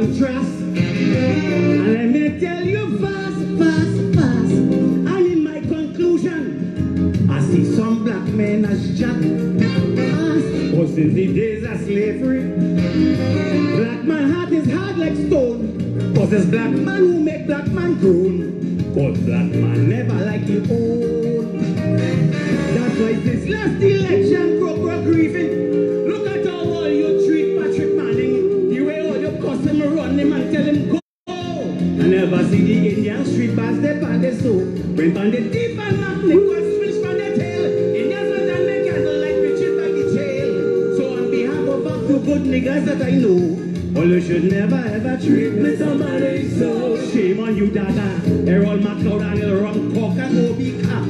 contrast. And let me tell you fast, fast, fast. And in my conclusion, I see some black men as jack. But since the days of slavery, black man heart is hard like stone. Cause it's black man who make black man groan. Cause black man never like his own. That's why this last election broke grieving. Look at how all you treat Patrick Manning. The way all you cuss him, run him and tell him go. I never see the Indian street pass they pan they so. When pan they deep and knock niggas switch from their tail. Indians let them make candle like Richard back in jail. So on behalf of all the good niggas that I know, all you should never ever treat me somebody so. Shame on you, Dada. Errol McLeod and the wrong cock and Obi Cap.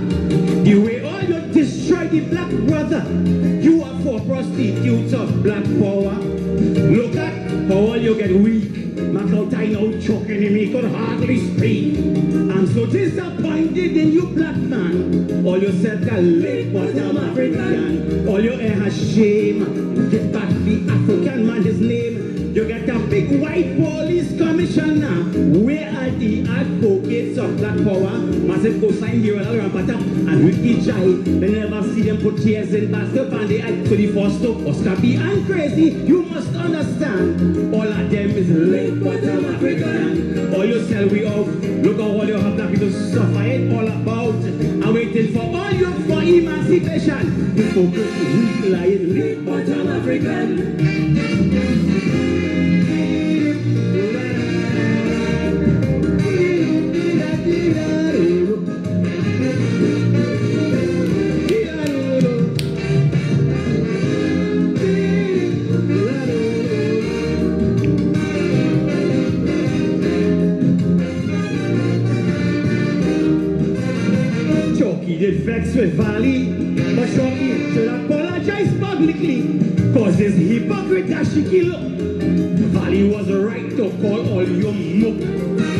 The way all you destroy the black brother, you are for prostitutes of black power. Look at how all you get weak. McLeod I know choking him, he could hardly speak. I'm so disappointed in you, black man. All you said that late bottom African. All your hair has shame. Get back the African man, his name. You get a big white police commissioner. Where are the advocates of black power? Massive co-sign here and Rampata and Ricky Jai. They never see them put tears in basket and they act to the first to Oscar B and crazy. You must understand, all of them is late bottom African. All you sell we out. Look at all you have black people suffer it all about. I'm waiting for all you for emancipation. You focus weak lying late bottom African. Vex with Valley, but Shoki should apologize publicly, cause this hypocrite that she killed. Valley was right to call all you muck,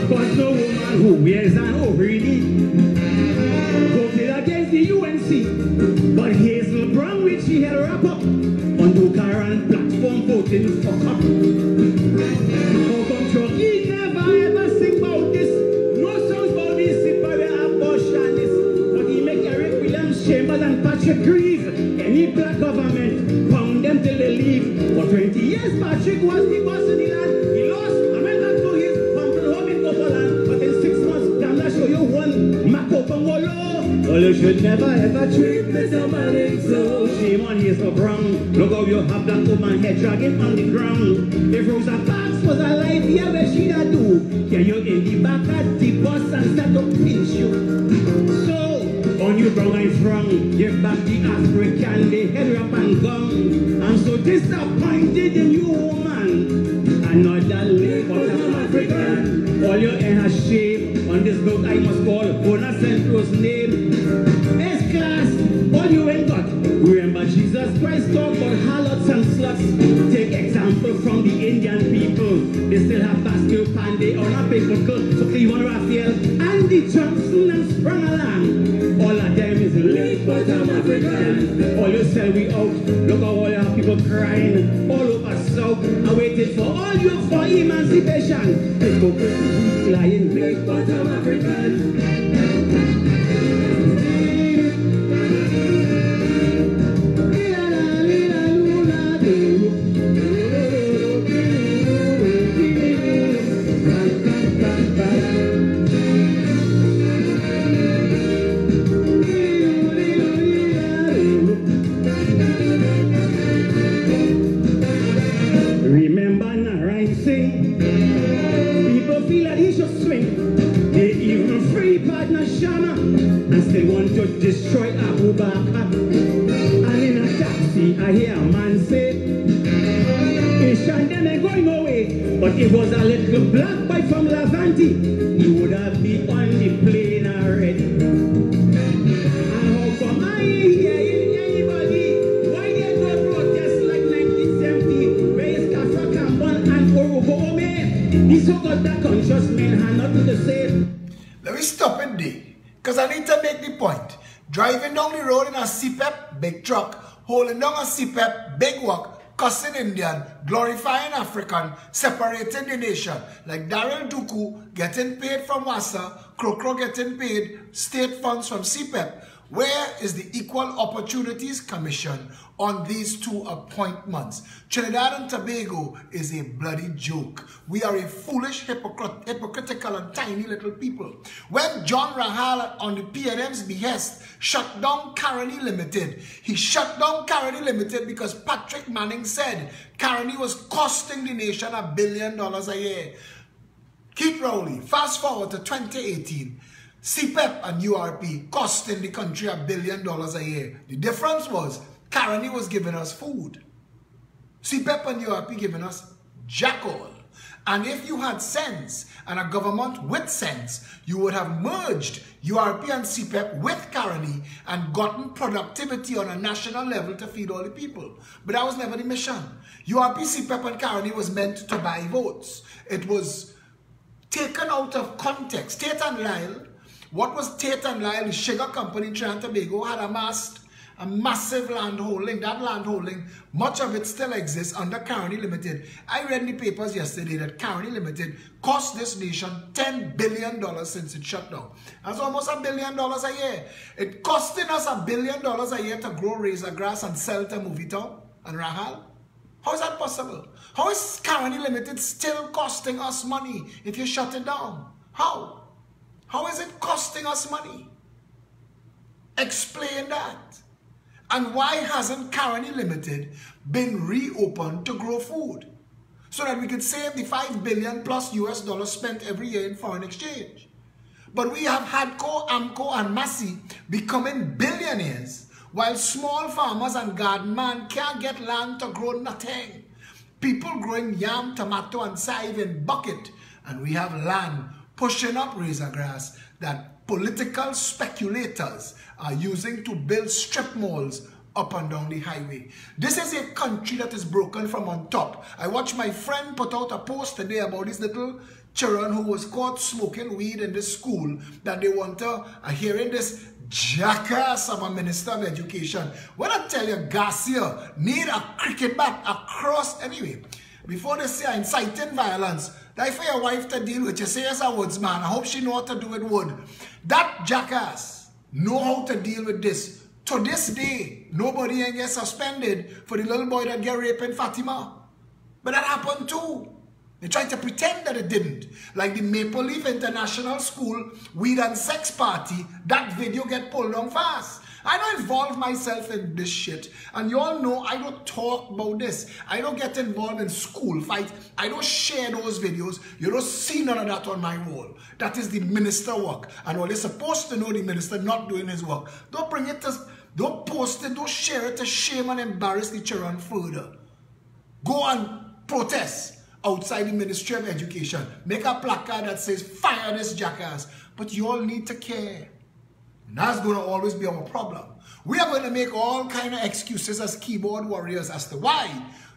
cause no woman who wears an ovary voted against the UNC, but Hazel Brown, which she had wrap up on the current platform voting for cup. How come Shoki never ever sing about this? No songs about this, but the abortionists. Chambers and Patrick grieve. Any black government found them till they leave. For 20 years, Patrick was the boss of the land. He lost and went back to his humble home in Copaland. But in 6 months, damn, I show you one Mako Bangolo. Well, you should never ever treat Mr. Malik so. Shame on Hazel Brown. Look how you have that woman head dragging on the ground. If Rosa Parks was alive, yeah, where she'd do? Can you in the back at the bus and start to pinch you? So, on you brown and front, give back the African, they head up and gone. I'm so disappointed in you, woman. Another late bottom African. All your hair has shame. On this note, I must call Bona Centro's name. S-class, all you ain't got. Remember Jesus Christ talk about harlots and sluts. Take example from the Indian people. They still have Pascal Pandey on a paper cut. So Cleveland Raphael, Andy Johnson and Sprung Along. All of them is late bottom African. All you sell we out. Look how all your people crying all over South. I waited for all you for emancipation. People lying late bottom African. Destroy Abu Bakr. And in a taxi I hear a man say, Ishan them ain't going away. But it was a little black boy from Lavanti, he would have been on the plane already. And how come I hear anybody? Why they do protest like 1970? Where is Kafra Kambon and Orogo Ome? These so-called black conscious men are not the same. Let me stop it there, because I need to make the point. Driving down the road in a CPEP big truck, holding down a CPEP big walk, cussing Indian, glorifying African, separating the nation. Like Daryl Duku getting paid from WASA, Krokro getting paid state funds from CPEP. Where is the Equal Opportunities Commission on these two appointments? Trinidad and Tobago is a bloody joke. We are a foolish, hypocritical and tiny little people. When John Rahal, on the PNM's behest, shut down Caroni Limited, he shut down Caroni Limited because Patrick Manning said Caroni was costing the nation $1 billion a year. Keith Rowley, fast forward to 2018. CPEP and URP costing the country $1 billion a year. The difference was Caroni was giving us food. CPEP and URP giving us jack all. And if you had sense and a government with sense, you would have merged URP and CPEP with Caroni and gotten productivity on a national level to feed all the people. But that was never the mission. URP, CPEP and Caroni was meant to buy votes. It was taken out of context. Tate and Lyle, what was Tate and Lyle, the sugar company in Trinidad and Tobago, had amassed a massive land holding. That land holding, much of it still exists under Caroni Limited. I read in the papers yesterday that Caroni Limited cost this nation $10 billion since it shut down. That's almost $1 billion a year. It costing us $1 billion a year to grow razor grass and sell to Movitown and Rahal. How is that possible? How is Caroni Limited still costing us money if you shut it down? How? How is it costing us money? Explain that. And why hasn't Caroni Limited been reopened to grow food? So that we could save the $5 billion plus US dollars spent every year in foreign exchange. But we have Hadco, Amco and Massey becoming billionaires while small farmers and gardenmen can't get land to grow nothing. People growing yam, tomato and save in bucket, and we have land pushing up razor grass that political speculators are using to build strip malls up and down the highway. This is a country that is broken from on top. I watched my friend put out a post today about this little children who was caught smoking weed in this school that they want to hearing this jackass of a minister of education. When I tell you Garcia need a cricket bat across anyway. Before they say inciting violence, that for your wife to deal with, you say as a woodsman, I hope she know what to do with wood. That jackass know how to deal with this. To this day, nobody ain't get suspended for the little boy that get raped in Fatima. But that happened too. They tried to pretend that it didn't. Like the Maple Leaf International School weed and sex party, that video get pulled down fast. I don't involve myself in this shit. And you all know I don't talk about this. I don't get involved in school fights. I don't share those videos. You don't see none of that on my wall. That is the minister work. And all you're supposed to know the minister not doing his work. Don't bring it to, don't post it, don't share it to shame and embarrass the children further. Go and protest outside the Ministry of Education. Make a placard that says, fire this jackass. But you all need to care. And that's going to always be our problem. We are going to make all kind of excuses as keyboard warriors as to why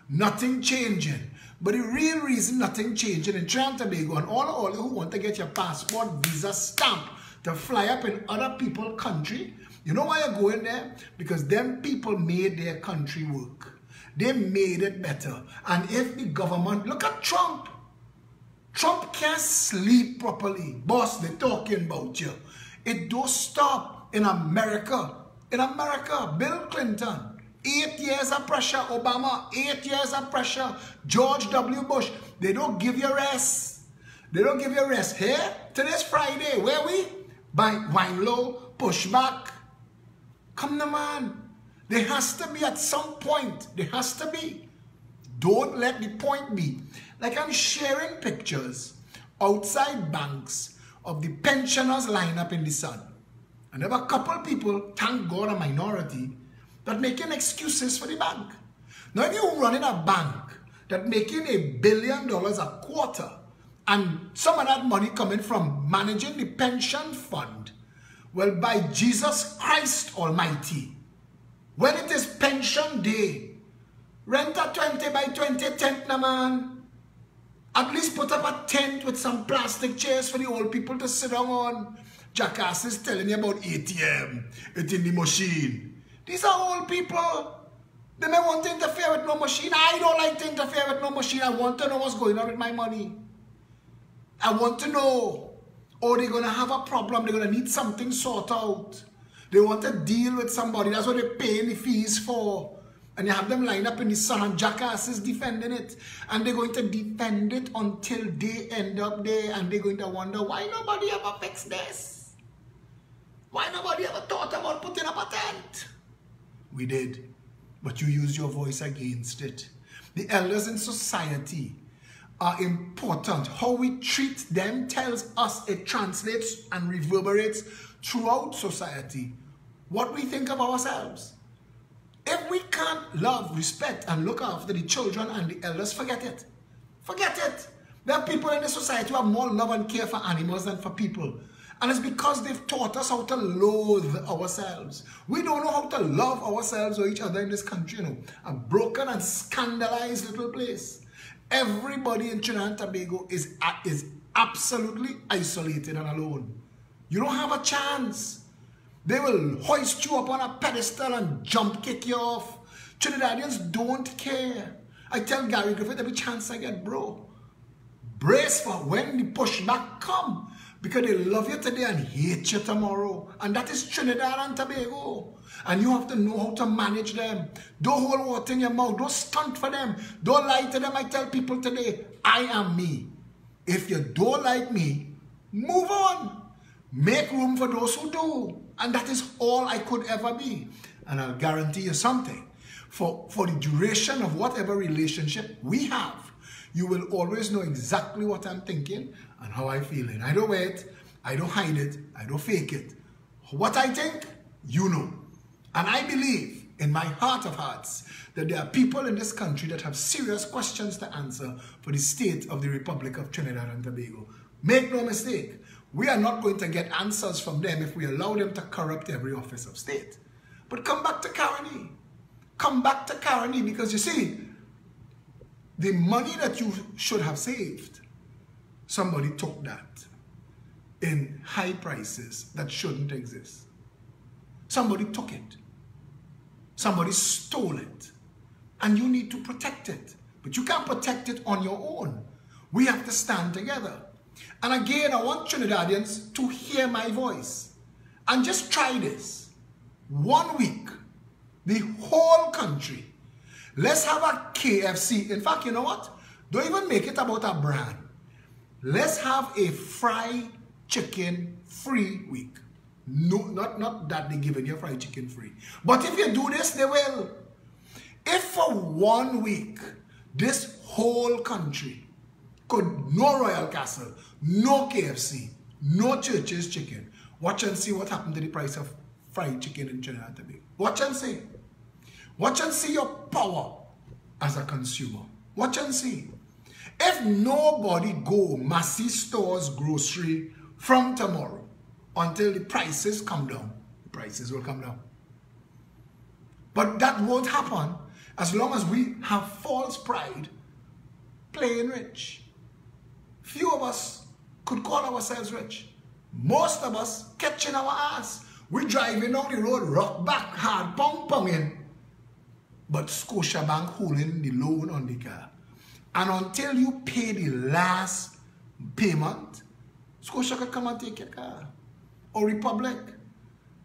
nothing changing. But the real reason nothing changing in Trinidad and Tobago and all who want to get your passport, visa stamp to fly up in other people's country, you know why you're going there? Because them people made their country work. They made it better. And if the government, look at Trump. Trump can't sleep properly. Boss, they're talking about you. It don't stop in America. In America, Bill Clinton, 8 years of pressure. Obama, 8 years of pressure. George W. Bush, they don't give you rest. They don't give you rest. Here, today's Friday, where we? By wine low, pushback. Come on, man. There has to be at some point. There has to be. Don't let the point be. Like I'm sharing pictures outside banks of the pensioners line up in the sun. And there were a couple people, thank God a minority, that making excuses for the bank. Now if you're running a bank that making $1 billion a quarter and some of that money coming from managing the pension fund, well, by Jesus Christ Almighty, when it is pension day, rent a 20 by 20 tent, na man. At least put up a tent with some plastic chairs for the old people to sit down on. Jackass is telling you about ATM. It's in the machine. These are old people. They may want to interfere with no machine. I don't like to interfere with no machine. I want to know what's going on with my money. I want to know. Or they're going to have a problem. They're going to need something sorted out. They want to deal with somebody. That's what they're paying the fees for. And you have them lined up in the sun and jackasses defending it. And they're going to defend it until they end up there. And they're going to wonder, why nobody ever fixed this? Why nobody ever thought about putting up a tent? We did. But you used your voice against it. The elders in society are important. How we treat them tells us, it translates and reverberates throughout society what we think of ourselves. If we can't love, respect, and look after the children and the elders, forget it. Forget it. There are people in the society who have more love and care for animals than for people. And it's because they've taught us how to loathe ourselves. We don't know how to love ourselves or each other in this country, you know. A broken and scandalized little place. Everybody in Trinidad and Tobago is absolutely isolated and alone. You don't have a chance. They will hoist you up on a pedestal and jump kick you off. Trinidadians don't care. I tell Gary Griffith every chance I get, bro, brace for when the pushback come. Because they love you today and hate you tomorrow. And that is Trinidad and Tobago. And you have to know how to manage them. Don't hold water in your mouth. Don't stunt for them. Don't lie to them. I tell people today, I am me. If you don't like me, move on. Make room for those who do. And that is all I could ever be. And I'll guarantee you something. For the duration of whatever relationship we have, you will always know exactly what I'm thinking and how I feel. And I don't wait, I don't hide it, I don't fake it. What I think, you know. And I believe in my heart of hearts that there are people in this country that have serious questions to answer for the state of the Republic of Trinidad and Tobago. Make no mistake, we are not going to get answers from them if we allow them to corrupt every office of state. But come back to Caroni. Come back to Caroni, because you see, the money that you should have saved, somebody took that in high prices that shouldn't exist. Somebody took it. Somebody stole it. And you need to protect it. But you can't protect it on your own. We have to stand together. And again, I want Trinidadians to hear my voice. And just try this. 1 week, the whole country, let's have a KFC. In fact, you know what? Don't even make it about a brand. Let's have a fried chicken free week. No, not that they're giving you fried chicken free. But if you do this, they will. If for 1 week, this whole country could, no Royal Castle, no KFC, no Church's chicken, watch and see what happened to the price of fried chicken in Trinidad and Tobago. Watch and see. Watch and see your power as a consumer. Watch and see. If nobody go Massey Stores grocery from tomorrow until the prices come down, the prices will come down. But that won't happen as long as we have false pride playing rich. Few of us could call ourselves rich. Most of us catching our ass. We driving down the road, rock back, hard pong-ponging. But Scotiabank holding the loan on the car. And until you pay the last payment, Scotia could come and take your car. Or Republic.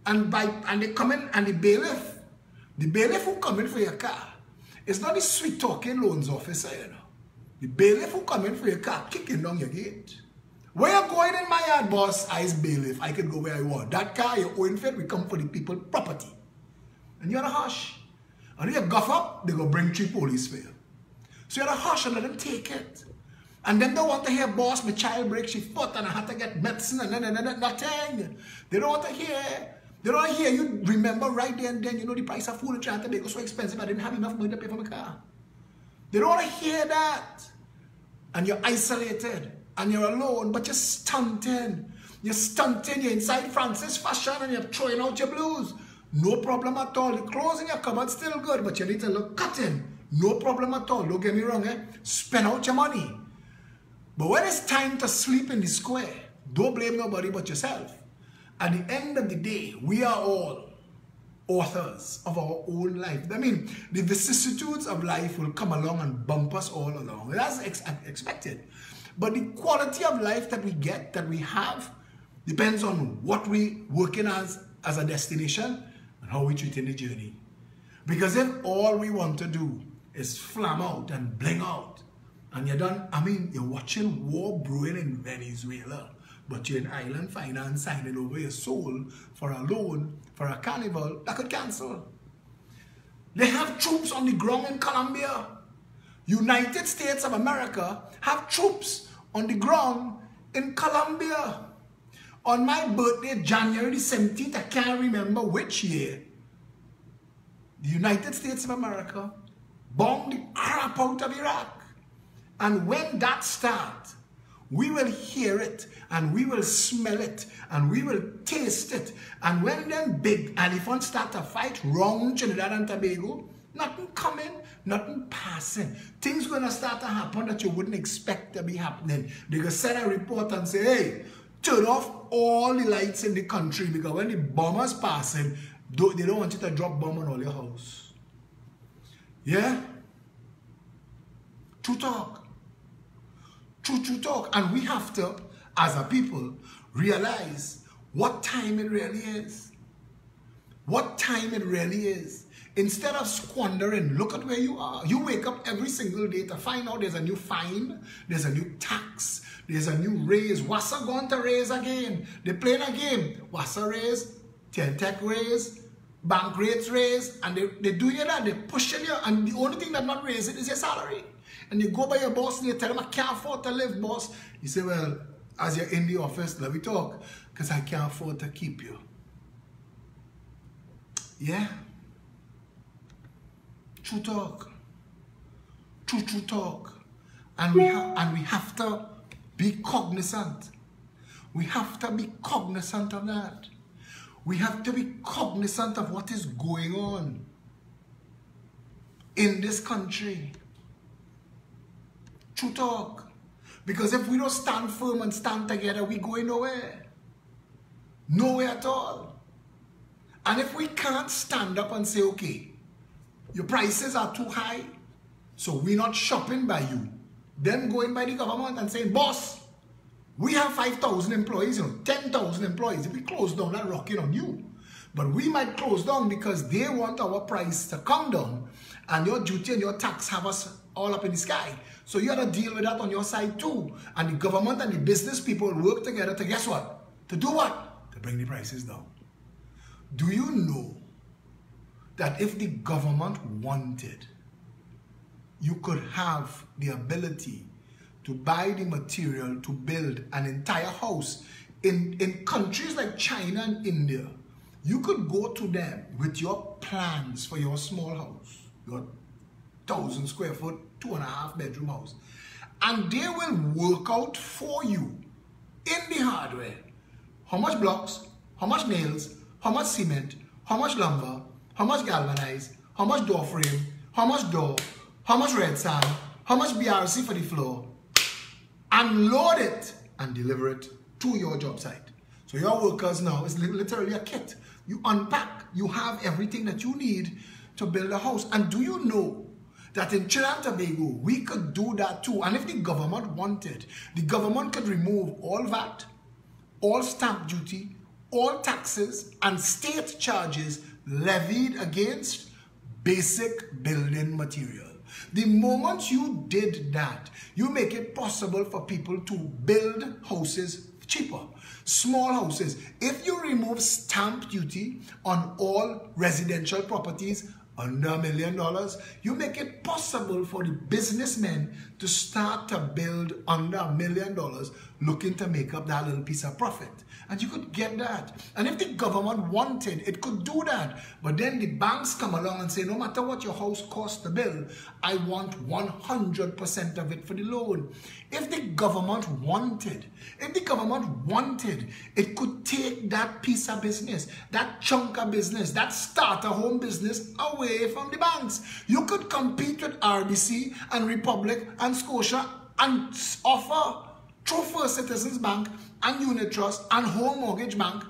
And they come in, and the bailiff who come in for your car, it's not the sweet talking loans officer, you know. The bailiff who come in for your car, kicking down your gate. Where you going in my yard, boss? I's bailiff. I can go where I want. That car you're owing for it, we come for the people property. And you're in a hush. And if you guff up, they go bring 3 police for you. So you're in a hush and let them take it. And then they want to hear, boss, my child breaks his foot and I had to get medicine and then nothing. They don't want to hear. They don't want to hear you remember right there and then, you know, the price of food in Trinidad and Tobago so expensive, I didn't have enough money to pay for my car. They don't want to hear that. And you're isolated. And you're alone, but you're stunting. You're stunting. You're inside Francis fashion and you're throwing out your blues. No problem at all. The clothes in your cupboard still good, but you need to look cutting. No problem at all. Don't get me wrong, eh? Spend out your money. But when it's time to sleep in the square, don't blame nobody but yourself. At the end of the day, we are all authors of our own life. I mean, the vicissitudes of life will come along and bump us all along. That's expected. But the quality of life that we get, that we have, depends on what we working as a destination and how we treat in the journey. Because if all we want to do is flam out and bling out, and you're done, I mean, you're watching war brewing in Venezuela, but you're in island finance signing over your soul for a loan, for a carnival that could cancel. They have troops on the ground in Colombia. United States of America have troops on the ground in Colombia. On my birthday, January 17th, I can't remember which year, the United States of America bombed the crap out of Iraq. And when that starts, we will hear it, and we will smell it, and we will taste it. And when them big elephants start to fight round Trinidad and Tobago, nothing coming, nothing passing. Things gonna start to happen that you wouldn't expect to be happening. They're gonna send a report and say, hey, turn off all the lights in the country, because when the bombers passing, they don't want you to drop bomb on all your house. Yeah? True talk. True talk. And we have to, as a people, realize what time it really is. What time it really is. Instead of squandering, look at where you are. You wake up every single day to find out there's a new fine, there's a new tax, there's a new raise. WASA going to raise again. They're playing a game. WASA raise, TELTEC raise, bank rates raise, and they're doing that, they're pushing you, and the only thing that's not raising is your salary. And you go by your boss and you tell him, I can't afford to live, boss. You say, well, as you're in the office, let me talk, because I can't afford to keep you. Yeah? True talk. True talk. And we have to be cognizant. We have to be cognizant of that. We have to be cognizant of what is going on in this country. True talk. Because if we don't stand firm and stand together, we're going nowhere. Nowhere at all. And if we can't stand up and say, okay, your prices are too high, so we're not shopping by you. Then going by the government and saying, boss, we have 5,000 employees, 10,000 employees. If we close down, that's rocking on you. But we might close down because they want our price to come down, and your duty and your tax have us all up in the sky. So you have to deal with that on your side too. And the government and the business people work together to guess what? To do what? To bring the prices down. Do you know that if the government wanted, you could have the ability to buy the material to build an entire house in countries like China and India? You could go to them with your plans for your small house, your 1,000 square foot, 2.5 bedroom house, and they will work out for you in the hardware how much blocks, how much nails, how much cement, how much lumber, how much galvanized, how much door frame, how much door, how much red sand, how much BRC for the floor, and load it and deliver it to your job site. So your workers now is literally a kit. You unpack, you have everything that you need to build a house. And do you know that in Trinidad and Tobago, we could do that too? And if the government wanted, the government could remove all VAT, all stamp duty, all taxes, and state charges levied against basic building material. The moment you did that, you make it possible for people to build houses cheaper. Small houses. If you remove stamp duty on all residential properties under $1 million, you make it possible for the businessmen to start to build under $1 million, looking to make up that little piece of profit. And you could get that. And if the government wanted, it could do that. But then the banks come along and say, no matter what your house costs to build, I want 100% of it for the loan. If the government wanted, it could take that piece of business, that chunk of business, that starter home business away from the banks. You could compete with RBC and Republic and Scotia and offer through First Citizens Bank and Unit Trust and Home Mortgage Bank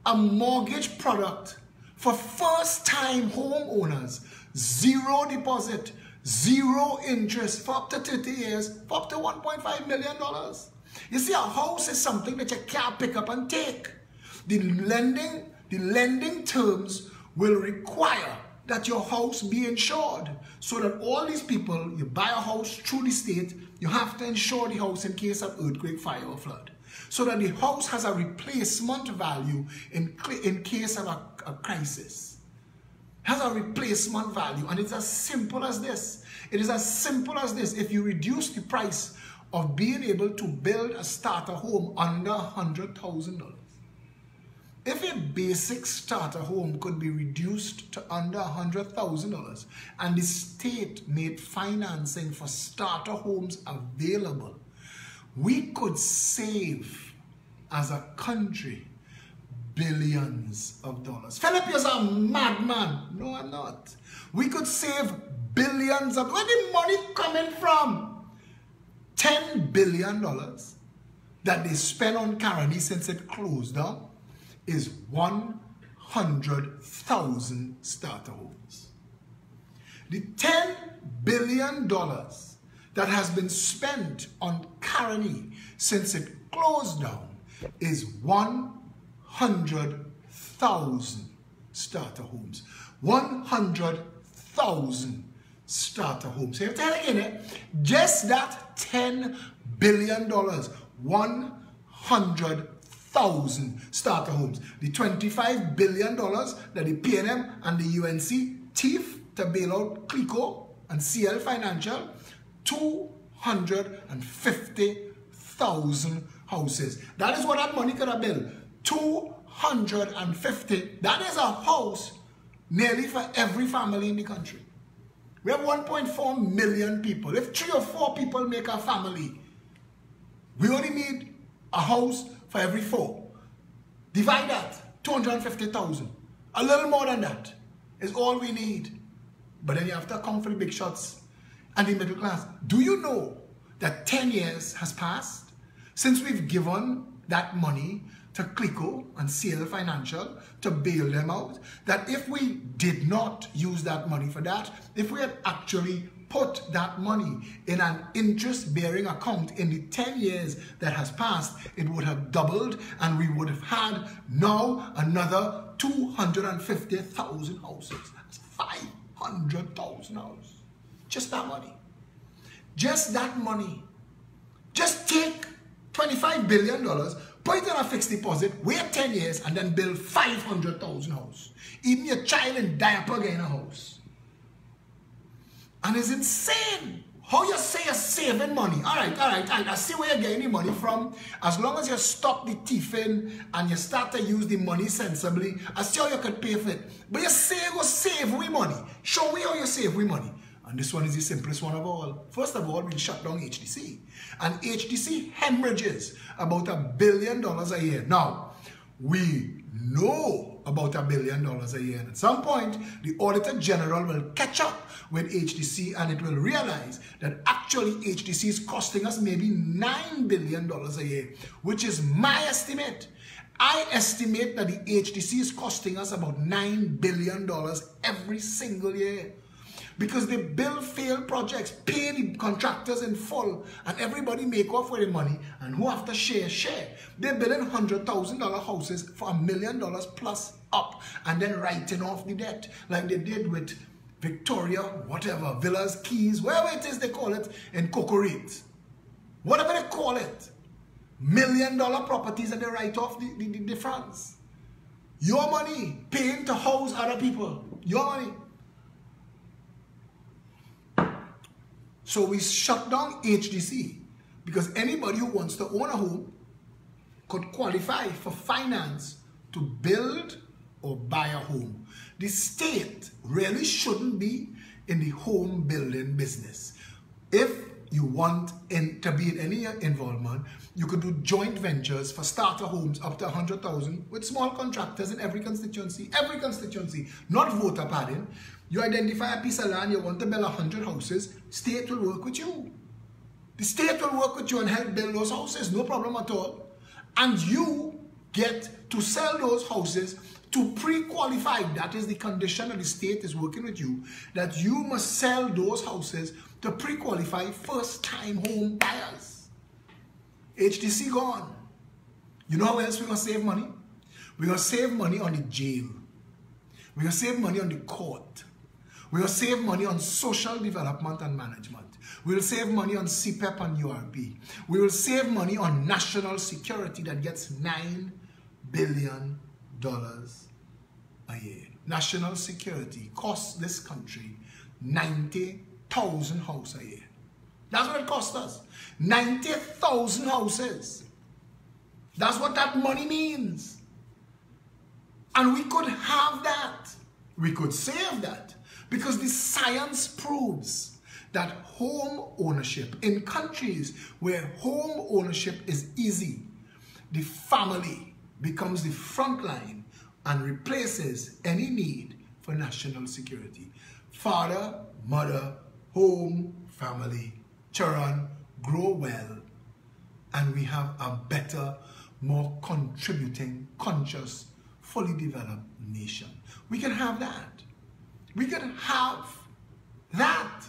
a mortgage product For first-time homeowners, 0 deposit, 0 interest for up to 30 years, for up to $1.5 million. You see, a house is something that you can't pick up and take. The lending terms will require that your house be insured, so that all these people, you buy a house through the state, you have to insure the house in case of earthquake, fire, or flood, so that the house has a replacement value in case of a crisis. Has a replacement value, and it's as simple as this. It is as simple as this. If you reduce the price of being able to build a starter home under $100,000, if a basic starter home could be reduced to under $100,000 and the state made financing for starter homes available, we could save as a country billions of dollars. Philip, you're a madman. No, I'm not. We could save billions of... Where the money coming from? $10 billion that they spent on Caroni since it closed down is 100,000 starter homes. The $10 billion that has been spent on Caroni since it closed down is 100,000 starter homes. 100,000 starter homes. So you have to tell again, just that $10 billion, 100,000 starter homes. The $25 billion that the PNM and the UNC thief to bail out Clico and CL Financial, 250,000 houses. That is what that money could have built. 250. That is a house nearly for every family in the country. We have 1.4 million people. If 3 or 4 people make a family, we only need a house for every 4. Divide that, 250,000. A little more than that is all we need. But then you have to account for the big shots and the middle class. Do you know that 10 years has passed since we've given that money to Clico and CL Financial to bail them out? That if we did not use that money for that, if we had actually put that money in an interest-bearing account in the 10 years that has passed, it would have doubled, and we would have had now another 250,000 houses. That's 500,000 houses. Just that money. Just that money. Just take $25 billion, put it in a fixed deposit, wait 10 years, and then build 500,000 houses. Even your child in diaper get in a house. And it's insane how you say you're saving money. All right. I see where you're getting the money from. As long as you stop the thieving and you start to use the money sensibly, I see how you could pay for it. But you say you go save we money. Show me how you save we money. And this one is the simplest one of all. First of all, we shut down HDC. And HDC hemorrhages about $1 billion a year. Now, we know about $1 billion a year. And at some point, the Auditor General will catch up with HDC, and it will realize that actually HDC is costing us maybe $9 billion a year, which is my estimate. I estimate that the HDC is costing us about $9 billion every single year. Because they build failed projects, pay the contractors in full, and everybody make off with the money, and who have to share. They're building $100,000 houses for $1 million plus up, and then writing off the debt, like they did with Victoria, whatever, Villas, Keys, wherever it is they call it, in Cocorate. Whatever they call it. $1 million properties, and they write off the difference. Your money, paying to house other people. Your money. So we shut down HDC because anybody who wants to own a home could qualify for finance to build or buy a home. The state really shouldn't be in the home building business. If you want to be in any involvement, you could do joint ventures for starter homes up to 100,000 with small contractors in every constituency, not voter padding. You identify a piece of land, you want to build 100 houses, state will work with you. The state will work with you and help build those houses, no problem at all. And you get to sell those houses to pre-qualify. That is the condition that the state is working with you, that you must sell those houses to pre-qualify first-time home buyers. HDC gone. You know how else we're going to save money? We're going to save money on the jail. We're going to save money on the court. We're going to save money on social development and management. We'll save money on CPEP and URP. We will save money on national security that gets $9 billion a year. National security costs this country 90,000 houses a year. That's what it costs us. 90,000 houses. That's what that money means. And we could have that. We could save that. Because the science proves that home ownership, in countries where home ownership is easy, the family becomes the front line and replaces any need for national security. Father, mother, home, family, children grow well, and we have a better, more contributing, conscious, fully developed nation. We can have that. We can have that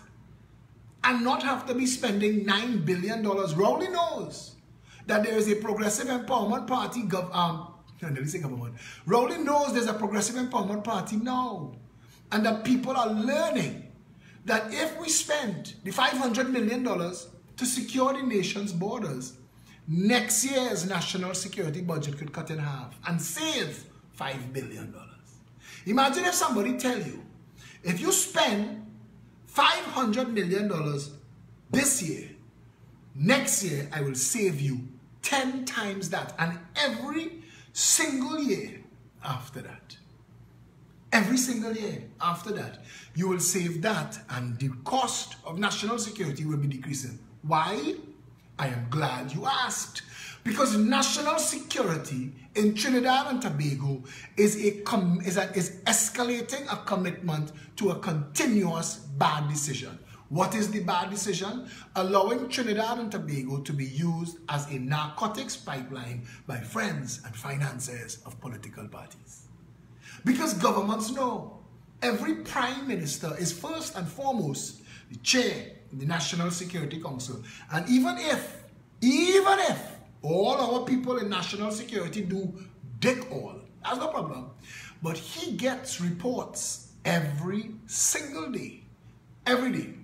and not have to be spending $9 billion. Rowley knows that there is a Progressive Empowerment Party Rowley knows there's a Progressive Empowerment Party now, and that people are learning that if we spend the $500 million to secure the nation's borders, next year's national security budget could cut in half and save $5 billion. Imagine if somebody tell you, if you spend $500 million this year, next year I will save you 10 times that, and every single year after that. Every single year after that, you will save that, and the cost of national security will be decreasing. Why? I am glad you asked. Because national security in Trinidad and Tobago is escalating a commitment to a continuous bad decision. What is the bad decision? Allowing Trinidad and Tobago to be used as a narcotics pipeline by friends and financiers of political parties. Because governments know every prime minister is first and foremost the chair of the National Security Council. And even if all our people in national security do dick all, that's no problem. But he gets reports every single day, every day,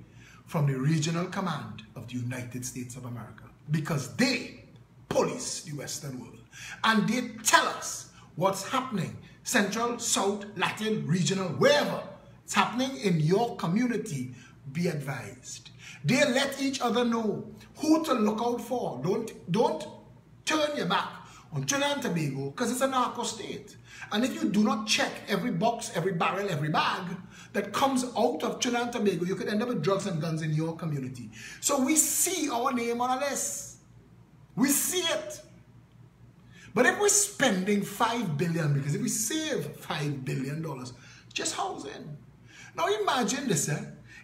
from the regional command of the United States of America, because they police the Western world. And they tell us what's happening, Central, South, Latin, regional, wherever it's happening in your community. Be advised. They let each other know who to look out for. Don't turn your back on Trinidad and Tobago, because it's a narco state. And if you do not check every box, every barrel, every bag that comes out of Trinidad and Tobago, you could end up with drugs and guns in your community. So we see our name on a list. We see it. But if we're spending $5 billion, because if we save $5 billion, just housing. Now imagine this,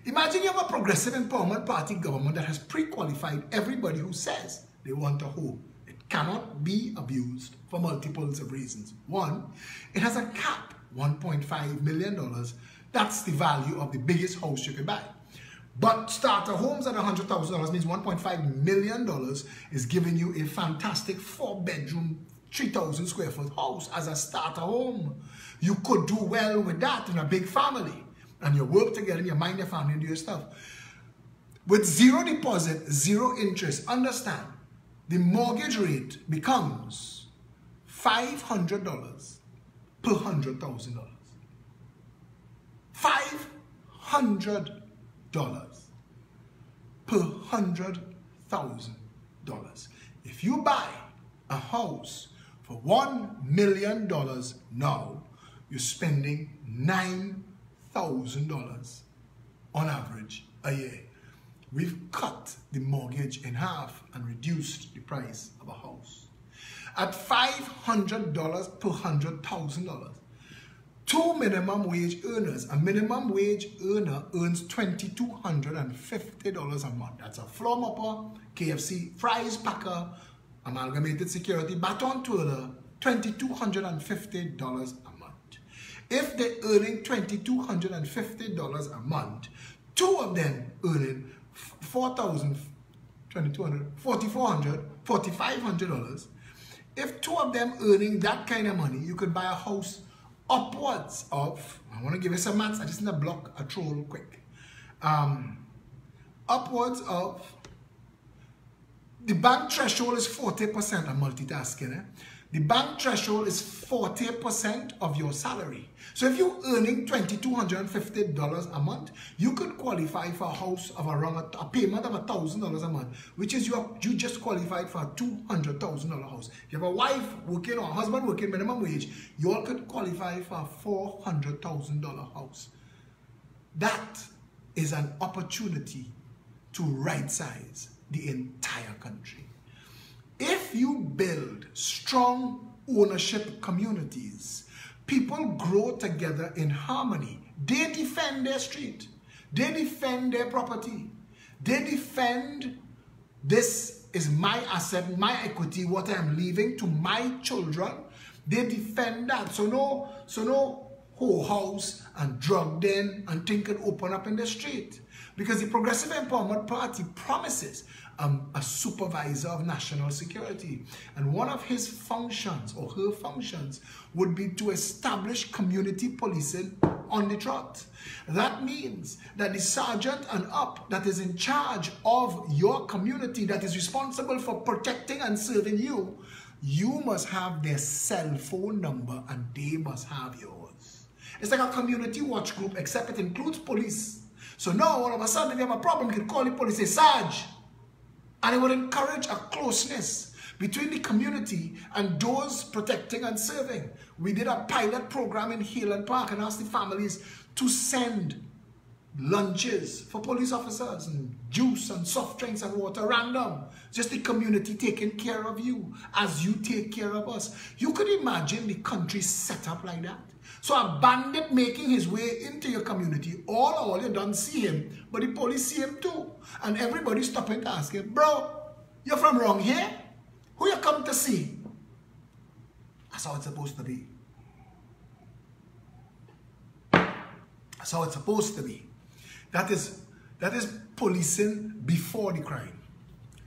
Imagine you have a Progressive Empowerment Party government that has pre-qualified everybody who says they want a home. It cannot be abused for multiples of reasons. One, it has a cap, $1.5 million. That's the value of the biggest house you can buy. But starter homes at $100,000 means $1.5 million is giving you a fantastic 4-bedroom, 3,000 square foot house as a starter home. You could do well with that in a big family. And you work together, you mind your family and do your stuff. With zero deposit, zero interest, understand, the mortgage rate becomes $500 per $100,000. $500 per $100,000. If you buy a house for $1 million now, you're spending $9,000 on average a year. We've cut the mortgage in half and reduced the price of a house. At $500 per $100,000, two minimum wage earners, a minimum wage earner earns $2,250 a month. That's a floor mopper, KFC, fries packer, amalgamated security, baton twirler, $2,250 a month. If they're earning $2,250 a month, two of them earning $4,500, if two of them earning that kind of money, you could buy a house upwards of, I want to give you some maths, I just need to block a troll quick. Upwards of, the bank threshold is 40%, I'm multitasking. The bank threshold is 40% of your salary. So if you're earning $2,250 a month, you could qualify for a house of around a payment of $1,000 a month, which is you just qualified for a $200,000 house. If you have a wife working or a husband working minimum wage, you all could qualify for a $400,000 house. That is an opportunity to right size the entire country. If you build strong ownership communities, people grow together in harmony. They defend their street. They defend their property. They defend, this is my asset, my equity, what I'm leaving to my children. They defend that. So no whole house and drug den and thing can open up in the street. Because the Progressive Empowerment Party promises a supervisor of national security. And one of his functions or her functions would be to establish community policing on the trot. That means that the sergeant and up that is in charge of your community, that is responsible for protecting and serving you, you must have their cell phone number and they must have yours. It's like a community watch group, except it includes police. So now all of a sudden if you have a problem, you can call the police, say, Sarge. And it would encourage a closeness between the community and those protecting and serving. We did a pilot program in Highland Park and asked the families to send lunches for police officers and juice and soft drinks and water random. Just the community taking care of you as you take care of us. You could imagine the country set up like that. So a bandit making his way into your community, all you don't see him, but the police see him too. And everybody stopping to ask him, bro, you're from wrong here? Who you come to see? That's how it's supposed to be. That's how it's supposed to be. That is policing before the crime.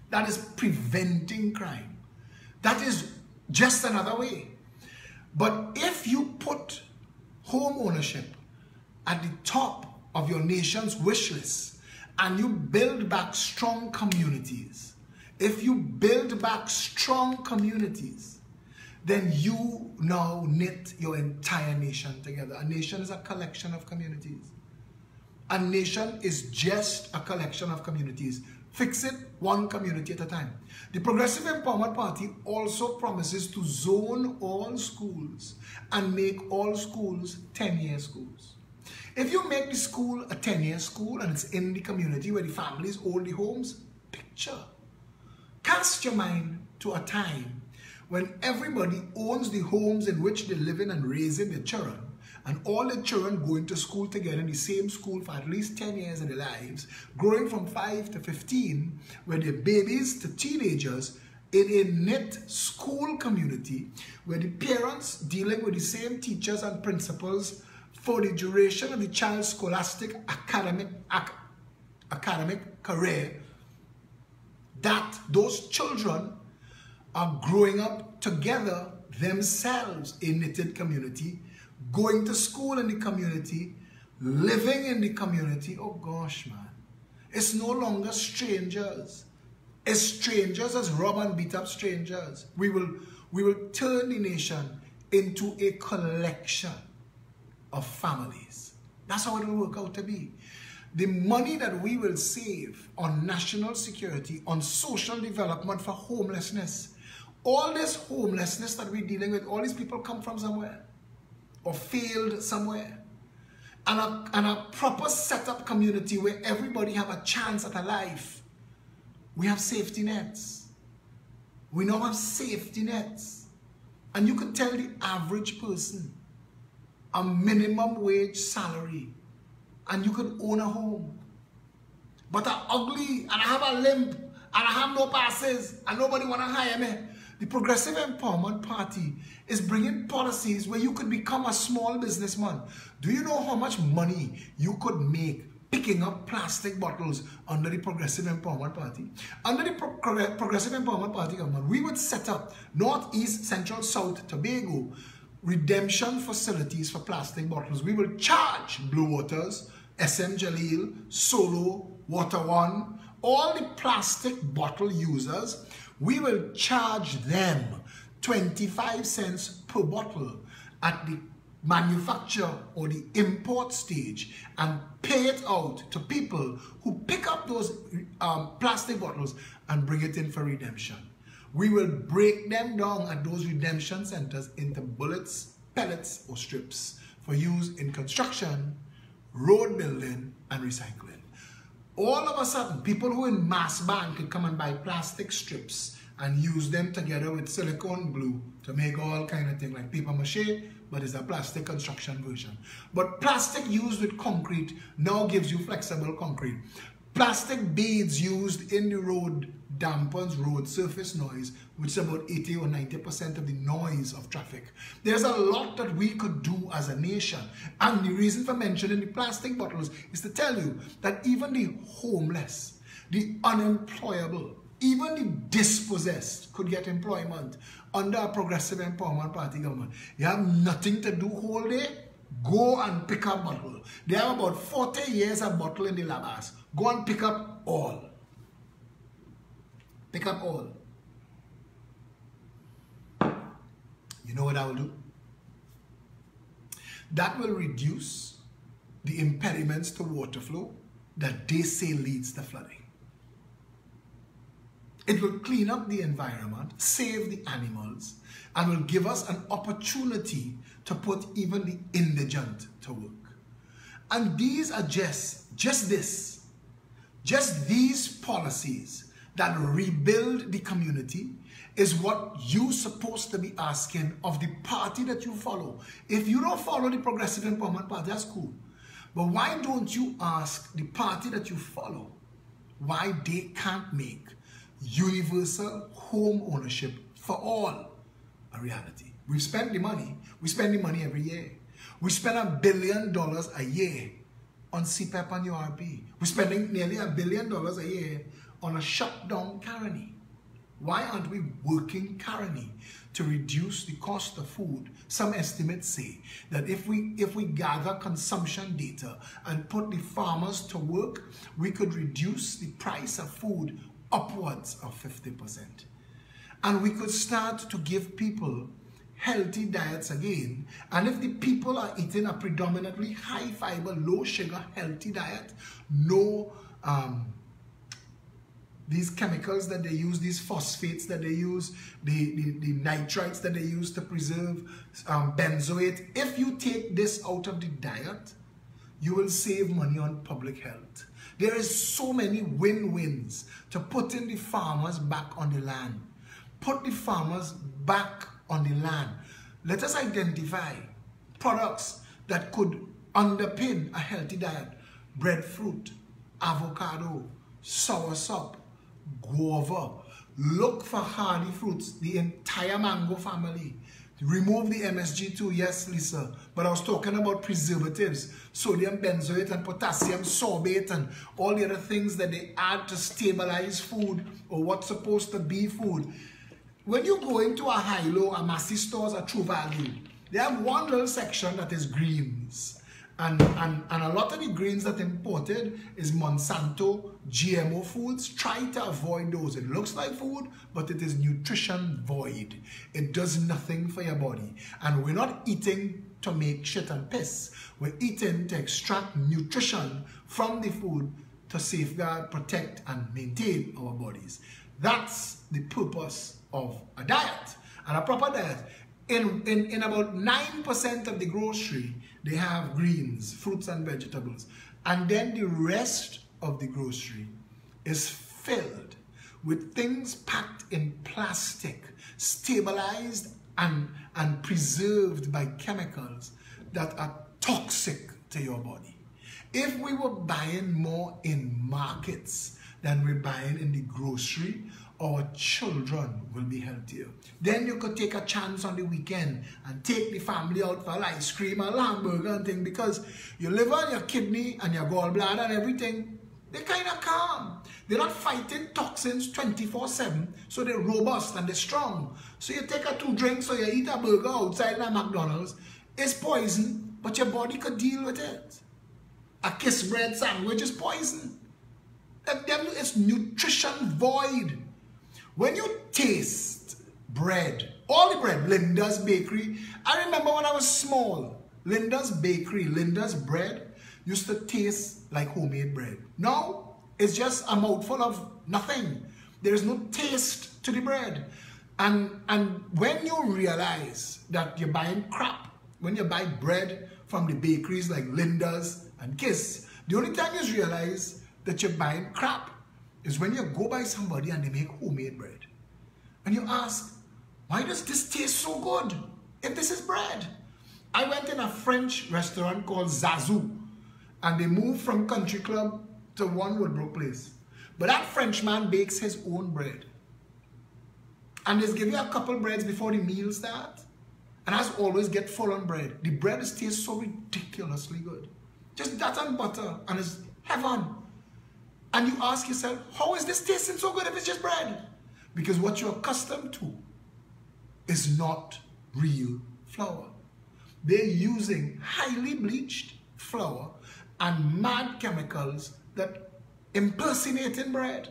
That is preventing crime. That is just another way. But if you put home ownership at the top of your nation's wish list and you build back strong communities, if you build back strong communities, then you now knit your entire nation together. A nation is a collection of communities. A nation is just a collection of communities. Fix it one community at a time. The Progressive Empowerment Party also promises to zone all schools and make all schools 10-year schools. If you make the school a 10-year school and it's in the community where the families own the homes, picture. Cast your mind to a time when everybody owns the homes in which they live in and raising their children, and all the children going to school together in the same school for at least 10 years of their lives, growing from 5 to 15, where they're babies to teenagers, in a knit school community, where the parents dealing with the same teachers and principals for the duration of the child's scholastic academic career, that those children are growing up together themselves, a knitted community, going to school in the community, living in the community. Oh gosh, man. It's no longer strangers. It's strangers as rob and beat up strangers. We will turn the nation into a collection of families. That's how it will work out to be. The money that we will save on national security, on social development for homelessness, all this homelessness that we're dealing with, all these people come from somewhere or failed somewhere. And a proper set-up community where everybody have a chance at a life. We have safety nets. We now have safety nets. And you could tell the average person a minimum wage salary and you could own a home. But I'm ugly and I have a limp and I have no passes and nobody want to hire me. The Progressive Empowerment Party is bringing policies where you could become a small businessman. Do you know how much money you could make picking up plastic bottles under the Progressive Empowerment Party? Under the Progressive Empowerment Party government, we would set up North, East, Central, South, Tobago redemption facilities for plastic bottles. We will charge Blue Waters, SM Jalil, Solo, Water One, all the plastic bottle users. We will charge them 25 cents per bottle at the manufacture or the import stage and pay it out to people who pick up those plastic bottles and bring it in for redemption. We will break them down at those redemption centers into bullets, pellets, or strips for use in construction, road building, and recycling. All of a sudden, people who in mass band could come and buy plastic strips and use them together with silicone glue to make all kind of things like paper mache, but it's a plastic construction version. But plastic used with concrete now gives you flexible concrete. Plastic beads used in the road dampens road surface noise, which is about 80 or 90% of the noise of traffic. There's a lot that we could do as a nation. And the reason for mentioning the plastic bottles is to tell you that even the homeless, the unemployable, even the dispossessed could get employment under a Progressive Empowerment Party government. You have nothing to do whole day, go and pick up bottle. They have about 40 years of bottle in the labas. Go and pick up all. Pick up all. You know what I will do? That will reduce the impediments to water flow that they say leads to flooding. It will clean up the environment, save the animals, and will give us an opportunity to put even the indigent to work. And these are just these policies that rebuild the community is what you're supposed to be asking of the party that you follow. If you don't follow the Progressive Empowerment Party, that's cool. But why don't you ask the party that you follow why they can't make universal home ownership for all a reality? We've spent the money. We spend the money every year. We spend $1 billion a year on CPEP and URP. We're spending nearly $1 billion a year on a shutdown Caroni. Why aren't we working Caroni to reduce the cost of food? Some estimates say that if we gather consumption data and put the farmers to work, we could reduce the price of food upwards of 50%. And we could start to give people healthy diets again. And if the people are eating a predominantly high fiber, low sugar, healthy diet, no these chemicals that they use, these phosphates that they use, the nitrites that they use to preserve benzoate, if you take this out of the diet, you will save money on public health. There is so many win-wins to putting the farmers back on the land. Put the farmers back on the land. Let us identify products that could underpin a healthy diet. Breadfruit, avocado, soursop, guava. Look for hardy fruits, the entire mango family. Remove the MSG2, yes, Lisa, but I was talking about preservatives, sodium benzoate and potassium sorbate and all the other things that they add to stabilize food or what's supposed to be food. When you go into a Hilo, a Massy stores, a True Value, they have one little section that is greens. And a lot of the greens that imported is Monsanto, GMO foods. Try to avoid those. It looks like food, but it is nutrition void. It does nothing for your body. And we're not eating to make shit and piss. We're eating to extract nutrition from the food to safeguard, protect, and maintain our bodies. That's the purpose of a diet. And a proper diet. In about 9% of the grocery, they have greens, fruits and vegetables. And then the rest of the grocery is filled with things packed in plastic, stabilized and preserved by chemicals that are toxic to your body. If we were buying more in markets than we're buying in the grocery, our children will be healthier. Then you could take a chance on the weekend and take the family out for ice cream and hamburger and thing, because your liver and your kidney and your gallbladder and everything, they're kind of calm. They're not fighting toxins 24/7, so they're robust and they're strong. So you take a 2 drinks or you eat a burger outside at McDonald's, it's poison, but your body could deal with it. A kiss bread sandwich is poison. It's nutrition void. When you taste bread, all the bread, Linda's Bakery, I remember when I was small, Linda's Bakery, Linda's bread used to taste like homemade bread. Now, it's just a mouthful of nothing. There is no taste to the bread. And when you realize that you're buying crap, when you buy bread from the bakeries like Linda's and Kiss, the only time you realize that you're buying crap is when you go by somebody and they make homemade bread. And you ask, why does this taste so good if this is bread? I went in a French restaurant called Zazu, and they moved from Country Club to One Woodbrook Place. But that Frenchman bakes his own bread. And they give you a couple breads before the meal starts. And as always, get full on bread. The bread tastes so ridiculously good. Just that and butter, and it's heaven. And you ask yourself, how is this tasting so good if it's just bread? Because what you're accustomed to is not real flour. They're using highly bleached flour and mad chemicals that impersonate in bread.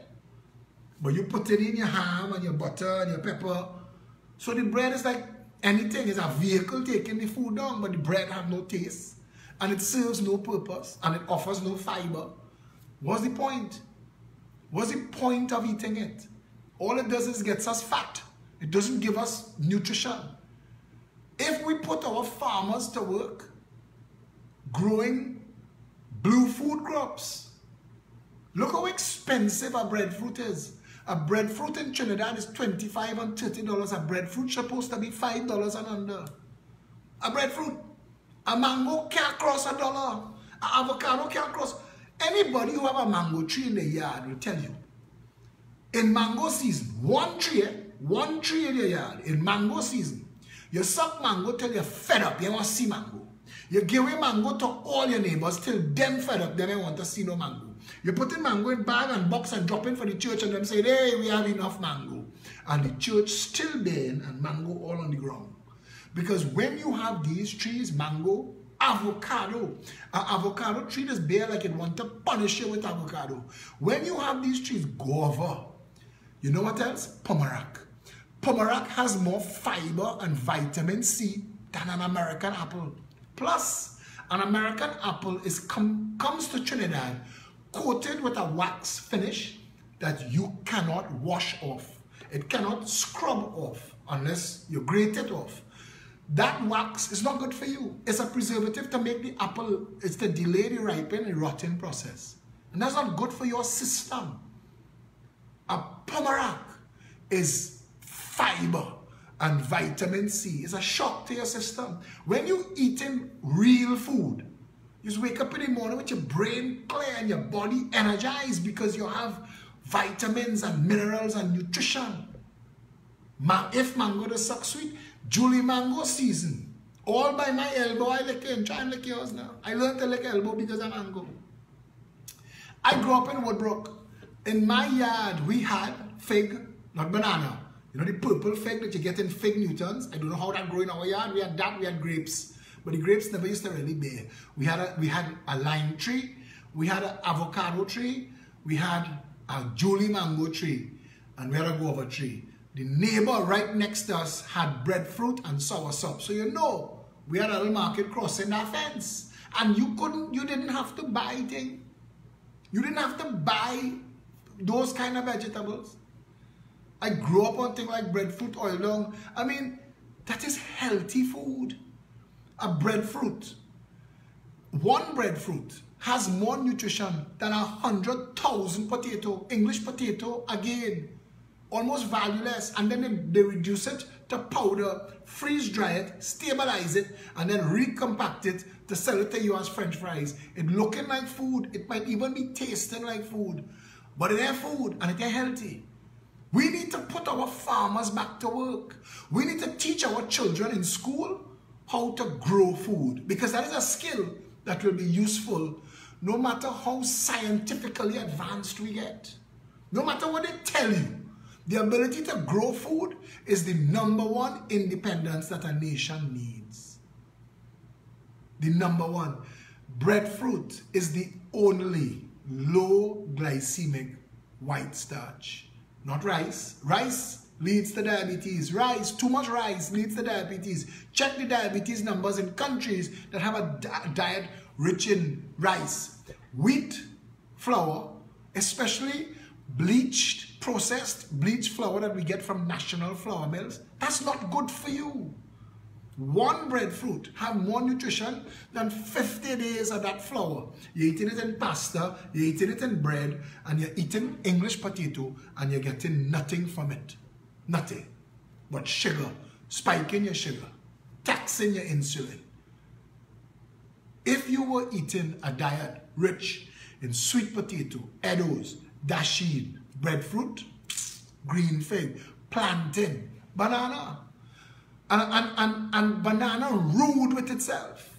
But you put it in your ham and your butter and your pepper. So the bread is like anything. It's a vehicle taking the food down, but the bread has no taste. And it serves no purpose. And it offers no fiber. What's the point? What's the point of eating it? All it does is gets us fat. It doesn't give us nutrition. If we put our farmers to work growing blue food crops, look how expensive a breadfruit is. A breadfruit in Trinidad is $25 and $30. A breadfruit supposed to be $5 and under. A breadfruit. A mango can't cross $1. An avocado can't cross. Anybody who have a mango tree in the yard will tell you, in mango season, one tree in your yard, in mango season, you suck mango till you're fed up, you want to see mango. You give away mango to all your neighbors till them fed up, they don't want to see no mango. You put in mango in bag and box and drop in for the church and them say, hey, we have enough mango. And the church still barren and mango all on the ground. Because when you have these trees, mango, avocado, an avocado tree is bare like it want to punish you with avocado. When you have these trees, guava, you know what else? Pomerac. Pomerac has more fiber and vitamin C than an American apple. Plus, an American apple is comes to Trinidad coated with a wax finish that you cannot wash off. It cannot scrub off unless you grate it off. That wax is not good for you. It's a preservative to make the apple, it's to delay the ripening and rotting process. And that's not good for your system. A pomerac is fiber and vitamin C. It's a shock to your system. When you're eating real food, you just wake up in the morning with your brain clear and your body energized because you have vitamins and minerals and nutrition. If mango does suck sweet, Julie mango season. All by my elbow, I lick it. Try and lick yours now. I learned to lick elbow because of mango. I grew up in Woodbrook. In my yard, we had fig, not banana. You know the purple fig that you get in Fig Newtons? I don't know how that grew in our yard. We had that, we had grapes. But the grapes never used to really bear. We had a lime tree. We had an avocado tree. We had a Julie mango tree. And we had a guava tree. The neighbor right next to us had breadfruit and soursop. So you know, we had a little market crossing that fence. And you didn't have to buy things. You didn't have to buy those kind of vegetables. I grew up on things like breadfruit, oil long. I mean, that is healthy food. A breadfruit, one breadfruit has more nutrition than 100,000 potato, English potato again. Almost valueless, and then they reduce it to powder, freeze dry it, stabilize it, and then recompact it to sell it to you as French fries. It looking like food, it might even be tasting like food, but it ain't food and it ain't healthy. We need to put our farmers back to work. We need to teach our children in school how to grow food, because that is a skill that will be useful no matter how scientifically advanced we get. No matter what they tell you, the ability to grow food is the #1 independence that a nation needs. The #1. Breadfruit is the only low glycemic white starch. Not rice. Rice leads to diabetes. Rice, too much rice leads to diabetes. Check the diabetes numbers in countries that have a diet rich in rice. Wheat flour, especially bleached, processed bleached flour that we get from national flour mills, that's not good for you. One breadfruit have more nutrition than 50 days of that flour. You're eating it in pasta, you're eating it in bread, and you're eating English potato, and you're getting nothing from it. Nothing but sugar, spiking your sugar, taxing your insulin. If you were eating a diet rich in sweet potato, eddos, dasheen, breadfruit, green fig, plantain, banana, and banana rude with itself.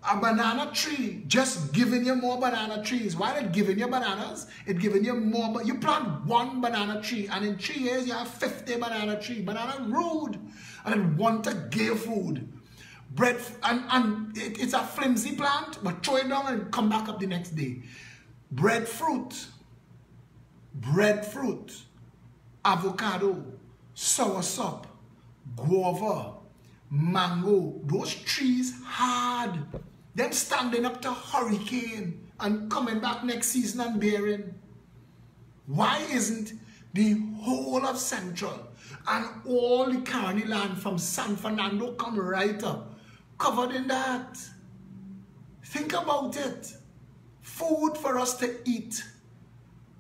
A banana tree just giving you more banana trees. Why not giving you bananas? It's giving you more. But you plant one banana tree, and in 3 years you have 50 banana trees. Banana rude, and it want to give food. Bread, and it's a flimsy plant, but throw it down and come back up the next day. Breadfruit, avocado, soursop, guava, mango, those trees hard. Them standing up to hurricane and coming back next season and bearing. Why isn't the whole of Central and all the Caroni land from San Fernando come right up, covered in that? Think about it. Food for us to eat.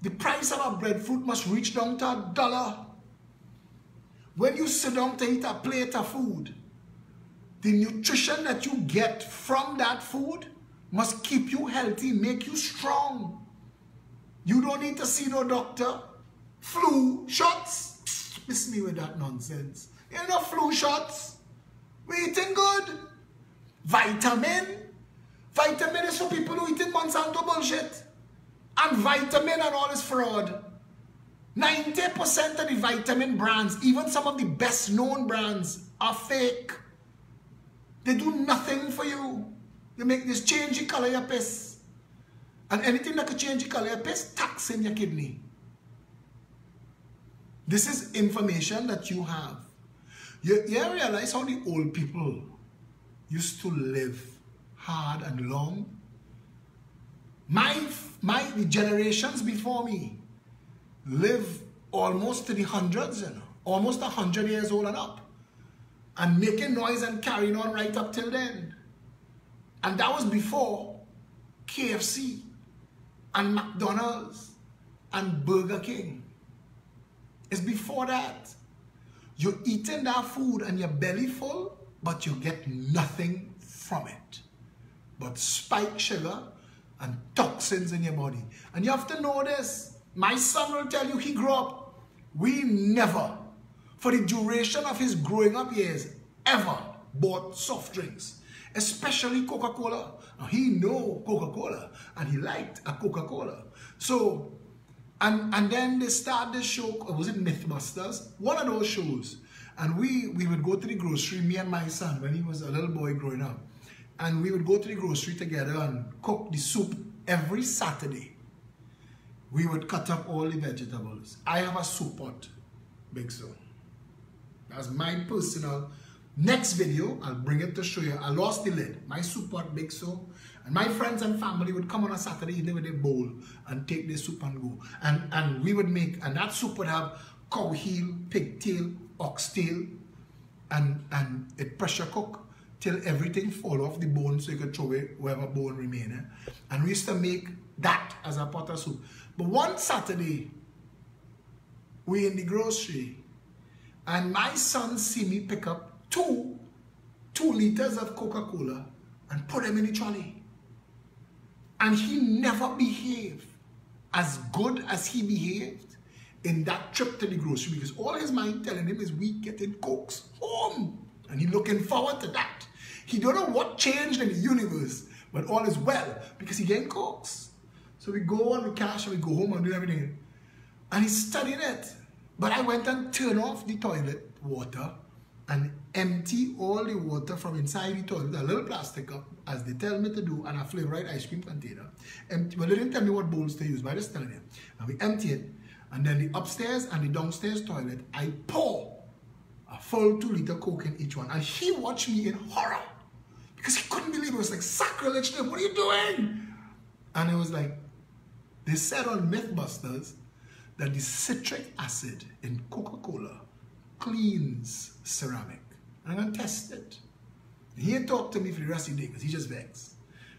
The price of a breadfruit must reach down to $1. When you sit down to eat a plate of food, the nutrition that you get from that food must keep you healthy, make you strong. You don't need to see no doctor. Flu shots, miss me with that nonsense. You know, flu shots, we eating good. Vitamin is for people who eating Monsanto bullshit. And vitamin and all is fraud. 90% of the vitamin brands, even some of the best known brands, are fake. They do nothing for you. They make this change the color of your piss. And anything that could change the color of your piss, taxing your kidney. This is information that you have. You realize how the old people used to live hard and long? The generations before me live almost to the hundreds, you know, almost 100 years old and up, and making noise and carrying on right up till then. And that was before KFC and McDonald's and Burger King. It's before that. You're eating that food and your belly full, but you get nothing from it but spiked sugar and toxins in your body. And you have to know this. My son will tell you he grew up. We never, for the duration of his growing up years, ever bought soft drinks, especially Coca-Cola. Now, he knew Coca-Cola and he liked a Coca-Cola. So, and then they started this show, or was it Mythbusters? One of those shows. And we would go to the grocery, me and my son, when he was a little boy growing up. And we would go to the grocery together and cook the soup every Saturday. We would cut up all the vegetables. I have a soup pot, Big So. That's my personal. Next video, I'll bring it to show you. I lost the lid. My soup pot, Big So. And my friends and family would come on a Saturday evening with a bowl and take the soup and go. And we would make, and that soup would have cow heel, pig tail, ox tail, and it pressure cook till everything fall off the bone so you could throw away whatever bone remain. And we used to make that as a pot of soup. But one Saturday, we in the grocery, and my son see me pick up two liters of Coca-Cola and put them in the trolley. And he never behaved as good as he behaved in that trip to the grocery, because all his mind telling him is we getting cokes home. And he looking forward to that. He don't know what changed in the universe, but all is well because he getting cokes. So we go and we cash and we go home and do everything. And he's studying it. But I went and turned off the toilet water and empty all the water from inside the toilet, a little plastic cup, as they tell me to do, and a flavored ice cream container. Empty, well, they didn't tell me what bowls to use, but I just telling them. And we empty it. And then the upstairs and the downstairs toilet, I pour a full 2-liter Coke in each one. And he watched me in horror because he couldn't believe it. It was like sacrilege to him. What are you doing? And it was like, they said on Mythbusters that the citric acid in Coca-Cola cleans ceramic. And I'm going to test it. He ain't talk to me for the rest of the day because he just vexed.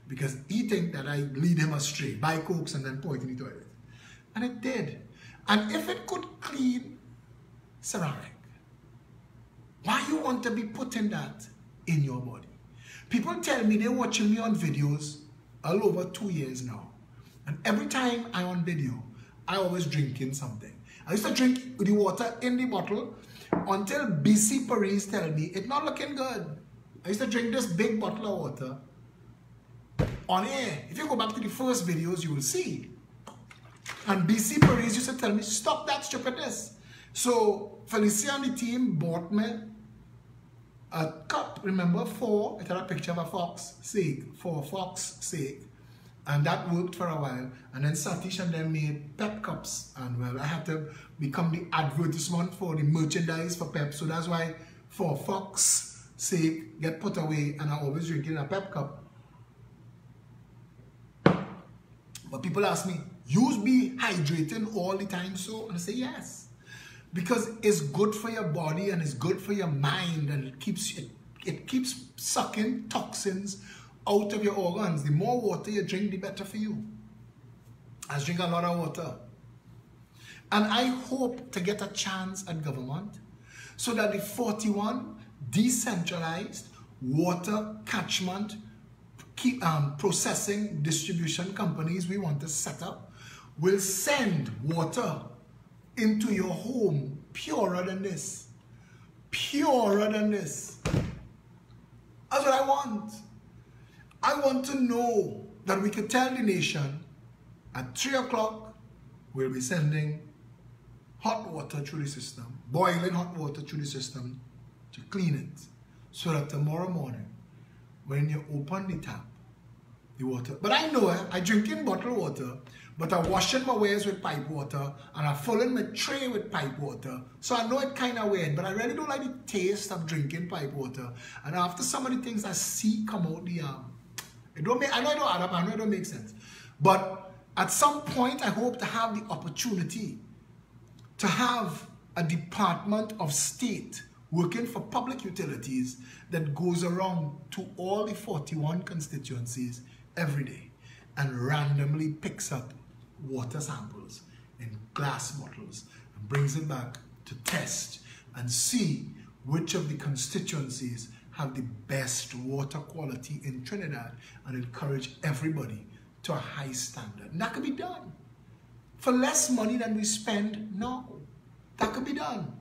Because he think that I lead him astray, buy Cokes and then pour it in the toilet. And it did. And if it could clean ceramic, why you want to be putting that in your body? People tell me they're watching me on videos all over 2 years now. And every time I'm on video, I always drinking something. I used to drink the water in the bottle until BC Paris tell me it's not looking good. I used to drink this big bottle of water on air. If you go back to the first videos, you will see. And BC Paris used to tell me, stop that stupidness. So Felicia and the team bought me a cup, remember, I had a picture of a fox sake, for fox sake. And that worked for a while. And then Satish and them made Pep cups. And well, I had to become the advertisement for the merchandise for Pep. So that's why for fox sake get put away and I always drink it in a Pep cup. But people ask me, you be hydrating all the time so? And I say yes. Because it's good for your body and it's good for your mind, and it keeps sucking toxins out of your organs. The more water you drink, the better for you. I drink a lot of water. And I hope to get a chance at government so that the 41 decentralized water catchment processing distribution companies we want to set up will send water into your home purer than this. Purer than this. That's what I want. I want to know that we can tell the nation at 3 o'clock we'll be sending hot water through the system, boiling hot water through the system to clean it, so that tomorrow morning when you open the tap, the water. But I know I drink in bottled water, but I'm washing my wares with pipe water and I'm filling my tray with pipe water. So I know it kind of weird, but I really don't like the taste of drinking pipe water. And after some of the things I see come out the it don't make, I know it don't add up, I know it don't make sense. But at some point I hope to have the opportunity to have a Department of State working for public utilities that goes around to all the 41 constituencies every day and randomly picks up water samples in glass bottles and brings it back to test and see which of the constituencies have the best water quality in Trinidad and encourage everybody to a high standard. And that could be done for less money than we spend now. That could be done.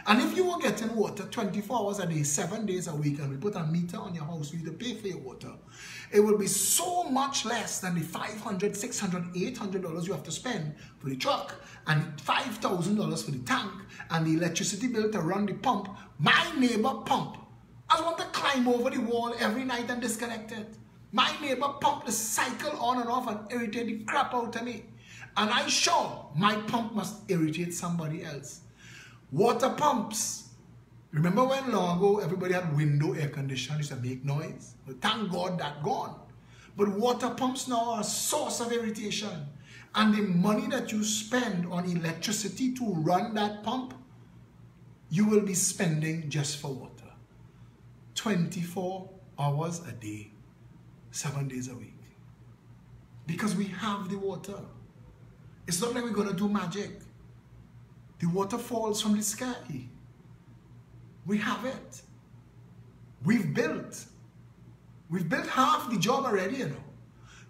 And if you were getting water 24 hours a day, 7 days a week, and we put a meter on your house for you to pay for your water, it will be so much less than the $500, $600, $800 you have to spend for the truck, and $5,000 for the tank, and the electricity bill to run the pump. My neighbor pump. I want to climb over the wall every night and disconnect it. My neighbor pump the cycle on and off and irritate the crap out of me. And I'm sure my pump must irritate somebody else. Water pumps. Remember when long ago everybody had window air conditioning, used to make noise? Well, thank God that gone. But water pumps now are a source of irritation. And the money that you spend on electricity to run that pump, you will be spending just for water. 24 hours a day, 7 days a week. Because we have the water. It's not like we're going to do magic. The water falls from the sky. We have it. We've built half the job already, you know.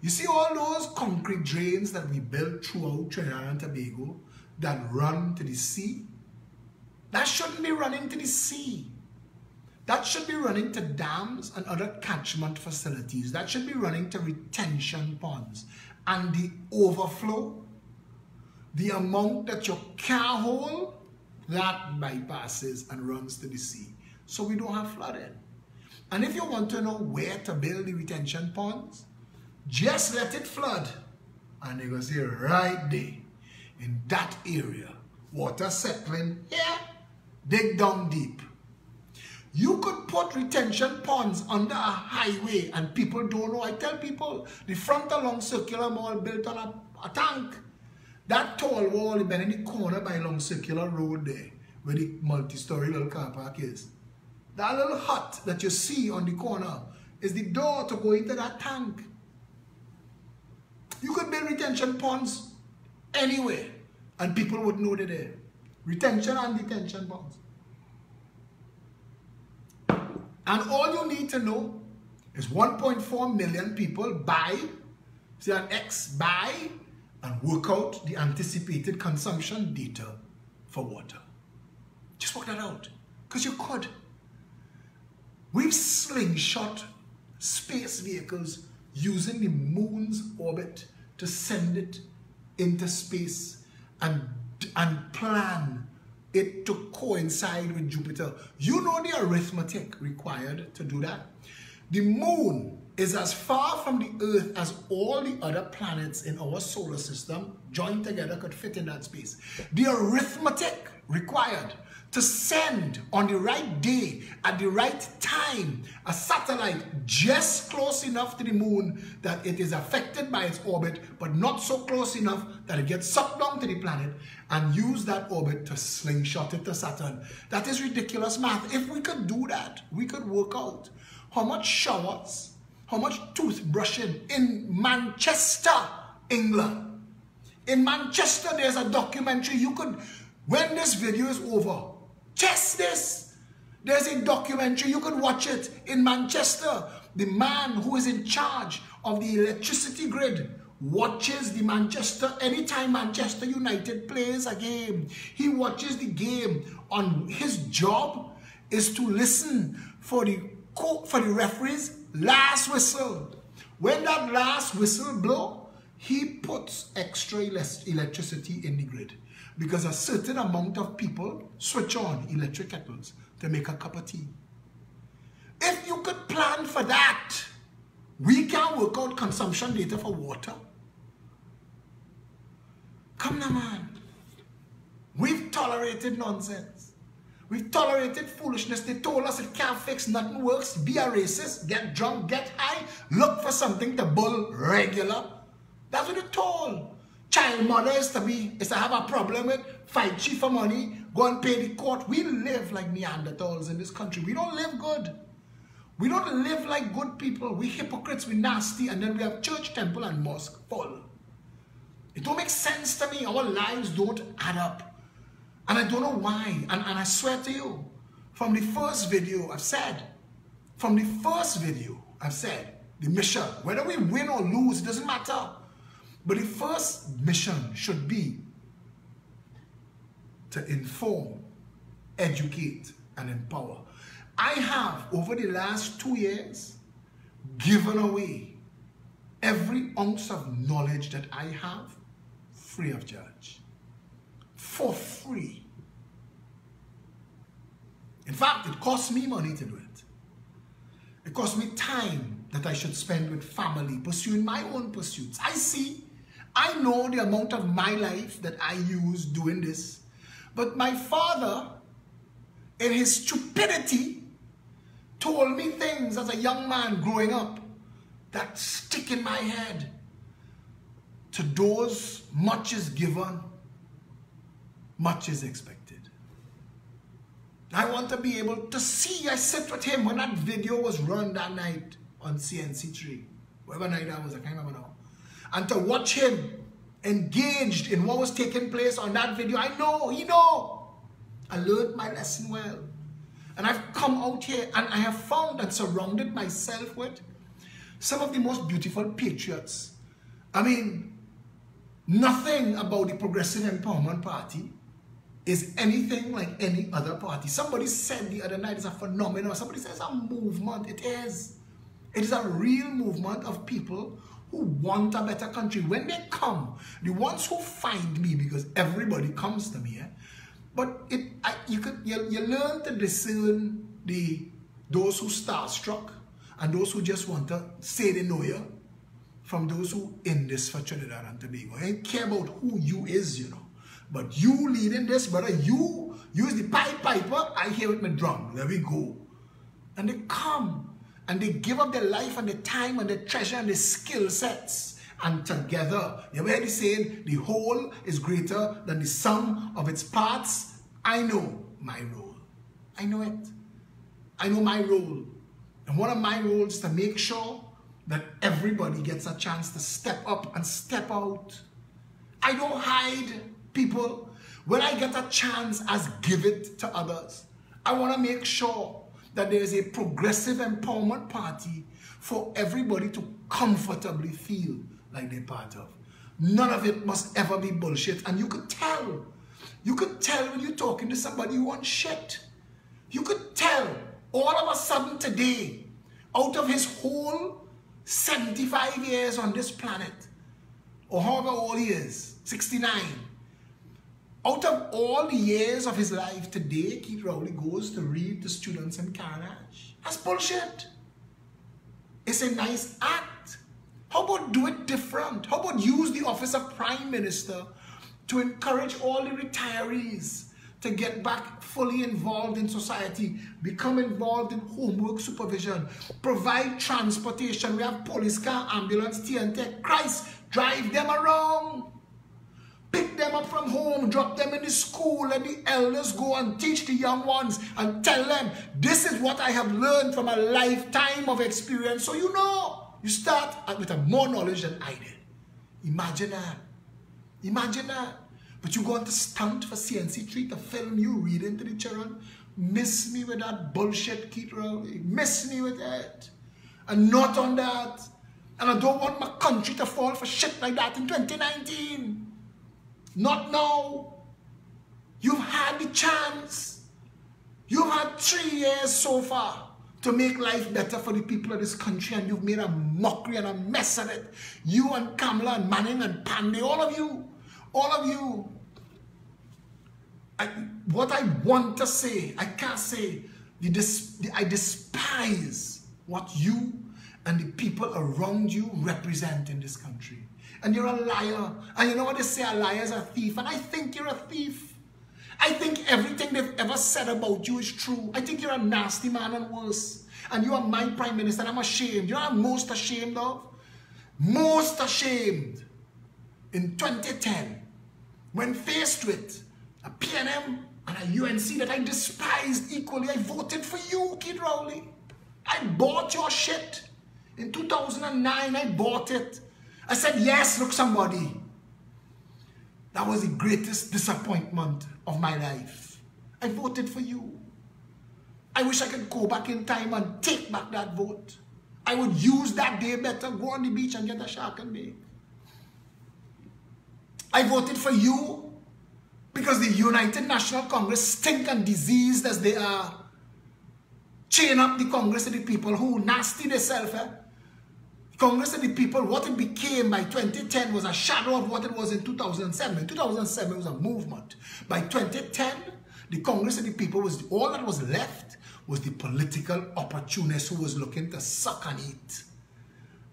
You see all those concrete drains that we built throughout Trinidad and Tobago, that run to the sea, that shouldn't be running to the sea. That should be running to dams and other catchment facilities. That should be running to retention ponds. And the overflow, the amount that you can't hold, that bypasses and runs to the sea. So we don't have flooding. And if you want to know where to build the retention ponds, just let it flood. And you're going to see right there, in that area, water settling here, dig down deep. You could put retention ponds under a highway and people don't know. I tell people, the front along Circular Mall built on a tank. That tall wall been in the corner by Long Circular Road there, where the multi-story little car park is. That little hut that you see on the corner is the door to go into that tank. You could build retention ponds anywhere and people would know they're there. Retention and detention ponds. And all you need to know is 1.4 million people buy, say an X, buy and work out the anticipated consumption data for water. Just work that out, because you could. We've slingshot space vehicles using the moon's orbit to send it into space and plan it to coincide with Jupiter. You know the arithmetic required to do that? The moon is as far from the Earth as all the other planets in our solar system joined together could fit in that space. The arithmetic required to send on the right day, at the right time, a satellite just close enough to the moon that it is affected by its orbit, but not so close enough that it gets sucked down to the planet, and use that orbit to slingshot it to Saturn. That is ridiculous math. If we could do that, we could work out how much showers, how much toothbrushing in Manchester, England. In Manchester, there's a documentary. You could, when this video is over, test this. There's a documentary. You could watch it in Manchester. The man who is in charge of the electricity grid watches the Manchester, anytime Manchester United plays a game, he watches the game. On his job is to listen for the referee's last whistle. When that last whistle blow, he puts extra electricity in the grid, because a certain amount of people switch on electric kettles to make a cup of tea. If you could plan for that, we can work out consumption data for water. Come now, man. We've tolerated nonsense. We've tolerated foolishness. They told us it can't fix, nothing works. Be a racist, get drunk, get high, look for something to bull regular. That's what they're told. Child mother is to have a problem with, fight chief for money, go and pay the court. We live like Neanderthals in this country. We don't live good. We don't live like good people. We hypocrites, we nasty, and then we have church, temple, and mosque full. It don't make sense to me. Our lives don't add up. And I don't know why. And I swear to you, from the first video I've said, the mission, whether we win or lose, it doesn't matter. But the first mission should be to inform, educate, and empower. I have, over the last 2 years, given away every ounce of knowledge that I have free of charge. For free. In fact, it costs me money to do it. It costs me time that I should spend with family, pursuing my own pursuits. I know the amount of my life that I use doing this. But my father, in his stupidity, told me things as a young man growing up that stick in my head. To those, much is given, much is expected. I want to be able to see. I sit with him when that video was run that night on CNC3. Whatever night that was, I can't remember now. And to watch him engaged in what was taking place on that video, I know, he know. I learned my lesson well. And I've come out here and I have found and surrounded myself with some of the most beautiful patriots. I mean, Nothing about the Progressive Empowerment Party is anything like any other party. Somebody said the other night it's a phenomenon. Somebody says a movement. It is. It is a real movement of people who want a better country. When they come, the ones who find me, because everybody comes to me, but you learn to discern those who starstruck and those who just want to say they know you from those who in this for Trinidad and Tobago. I don't care about who you is, you know. But you leading this, brother, you use the piper, I hear with my drum. There we go. And they come and they give up their life and their time and their treasure and their skill sets. And together, you ever heard the saying, the whole is greater than the sum of its parts? I know my role. I know it. I know my role. And one of my roles is to make sure that everybody gets a chance to step up and step out. I don't hide people. When I get a chance, I give it to others. I want to make sure that there is a Progressive Empowerment Party for everybody to comfortably feel like they're part of. None of it must ever be bullshit. And you could tell. You could tell when you're talking to somebody who wants shit. You could tell all of a sudden today, out of his whole 75 years on this planet, or however old he is, 69, out of all the years of his life today, Keith Rowley goes to read to students in Carnage. That's bullshit. It's a nice act. How about do it different? How about use the office of Prime Minister to encourage all the retirees to get back fully involved in society, become involved in homework supervision, provide transportation. We have police car, ambulance, TNT. Christ, drive them around. Pick them up from home, drop them in the school, let the elders go and teach the young ones and tell them, this is what I have learned from a lifetime of experience. So you know, you start with more knowledge than I did. Imagine that. Imagine that. But you go on to stunt for CNC3 to film you reading to the children. Miss me with that bullshit, Keith Rowley. Miss me with that. And not on that. And I don't want my country to fall for shit like that in 2019. Not now. You've had the chance. You've had 3 years so far to make life better for the people of this country, and you've made a mockery and a mess of it. You and Kamala and Manning and Pandey, all of you. All of you. What I want to say, I can't say. I despise what you and the people around you represent in this country. And you're a liar. And you know what they say, a liar is a thief. And I think you're a thief. I think everything they've ever said about you is true. I think you're a nasty man and worse. And you are my Prime Minister, and I'm ashamed. You know what I'm most ashamed of? Most ashamed. In 2010, when faced with a PNM and a UNC that I despised equally, I voted for you, Keith Rowley. I bought your shit. In 2009, I bought it. I said, yes, look, somebody. That was the greatest disappointment of my life. I voted for you. I wish I could go back in time and take back that vote. I would use that day better, go on the beach and get a shark and bake. I voted for you because the United National Congress, stink and diseased as they are, chain up the Congress of the people who nasty themselves. Congress of the people, what it became by 2010 was a shadow of what it was in 2007. In 2007, it was a movement. By 2010, the Congress of the people was all that was left was the political opportunist who was looking to suck and eat.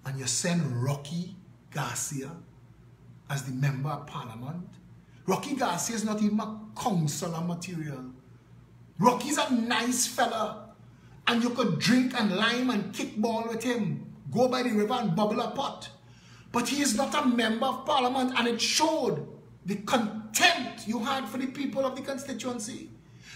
And you send Rocky Garcia as the member of parliament. Rocky Garcia is not even a councillor material. Rocky's a nice fella, and you could drink and lime and kickball with him. Go by the river and bubble a pot. But he is not a member of parliament, and it showed the contempt you had for the people of the constituency.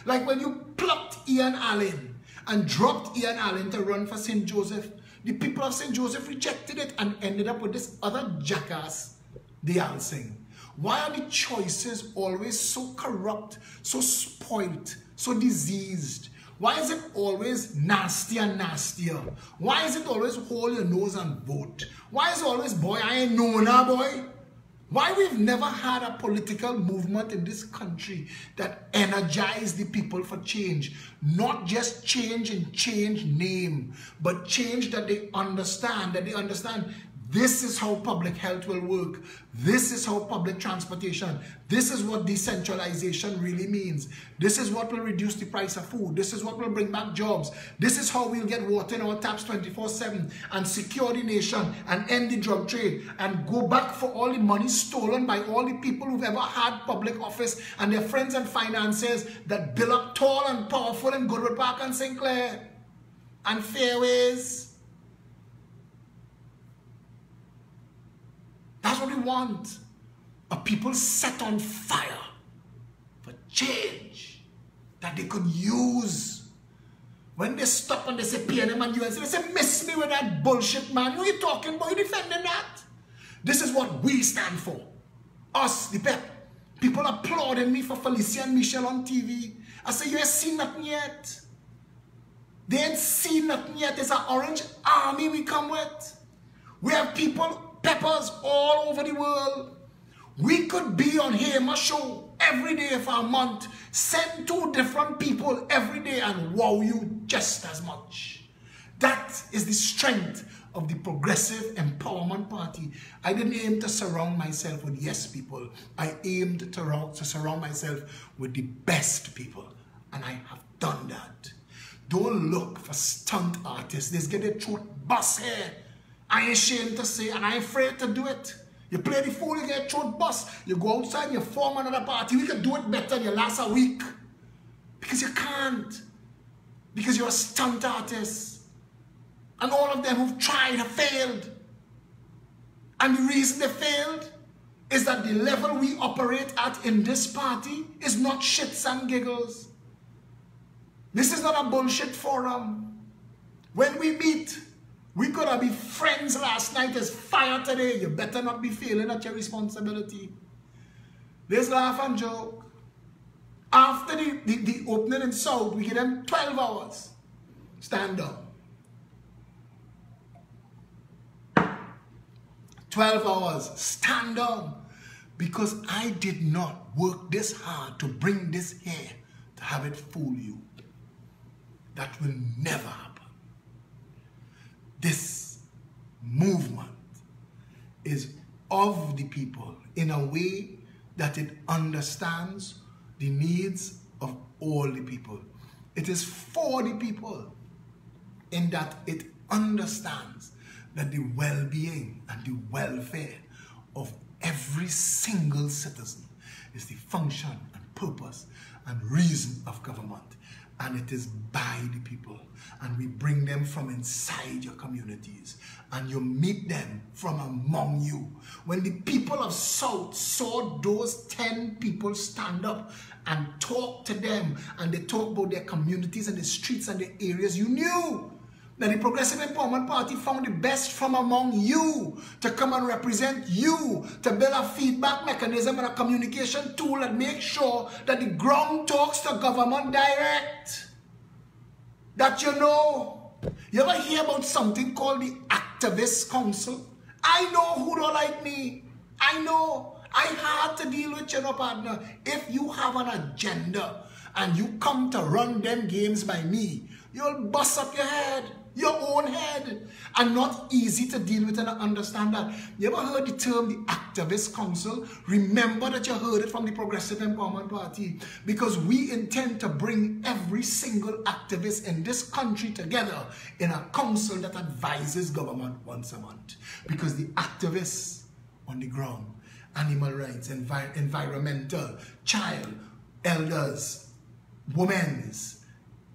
Like when you plucked Ian Allen and dropped Ian Allen to run for St. Joseph, the people of St. Joseph rejected it and ended up with this other jackass, Dayal Singh. Why are the choices always so corrupt, so spoilt, so diseased? Why is it always nastier and nastier? Why is it always hold your nose and vote? Why is it always, boy, I ain't know now, boy? Why we've never had a political movement in this country that energized the people for change. Not just change in change name, but change that they understand, this is how public health will work. This is how public transportation, this is what decentralization really means. This is what will reduce the price of food. This is what will bring back jobs. This is how we'll get water in our taps 24/7 and secure the nation and end the drug trade and go back for all the money stolen by all the people who've ever had public office and their friends and financiers that build up tall and powerful in Goodwood Park and Sinclair and Fairways. That's what we want. A people set on fire for change that they could use. When they stop and they say PNM and UNC, they say, miss me with that bullshit, man. What are you talking about? You defending that? This is what we stand for. Us, the PEP. People applauding me for Felicia and Michelle on TV. I say, you ain't seen nothing yet. They ain't seen nothing yet. There's an orange army we come with. We have people, peppers all over the world. We could be on here, my show, every day for a month. Send 2 different people every day and wow you just as much. That is the strength of the Progressive Empowerment Party. I didn't aim to surround myself with yes people. I aimed to surround myself with the best people. And I have done that. Don't look for stunt artists. They get their throat bust here. I ain't ashamed to say, and I ain't afraid to do it. You play the fool, you get throat bust. You go outside and you form another party. We can do it better than you last a week. Because you can't. Because you're a stunt artist. And all of them who've tried have failed. And the reason they failed is that the level we operate at in this party is not shits and giggles. This is not a bullshit forum. When we meet, we could have been friends last night as fire today. You better not be failing at your responsibility. Let's laugh and joke. After the opening in South, we give them 12 hours. Stand up. 12 hours. Stand up. Because I did not work this hard to bring this here to have it fool you. That will never happen. This movement is of the people in a way that it understands the needs of all the people. It is for the people in that it understands that the well-being and the welfare of every single citizen is the function and purpose and reason of government. And it is by the people. And we bring them from inside your communities. And you meet them from among you. When the people of South saw those 10 people stand up and talk to them, and they talk about their communities and the streets and the areas, you knew that the Progressive Empowerment Party found the best from among you to come and represent you, to build a feedback mechanism and a communication tool that makes sure that the ground talks to government direct. That you know. You ever hear about something called the Activist Council? I know who don't like me. I know. I had to deal with you, partner. If you have an agenda and you come to run them games by me, you'll bust up your head. Your own head, and not easy to deal with and understand that. You ever heard the term the Activist Council? Remember that you heard it from the Progressive Empowerment Party, because we intend to bring every single activist in this country together in a council that advises government once a month. Because the activists on the ground, animal rights, environmental, child, elders, women's,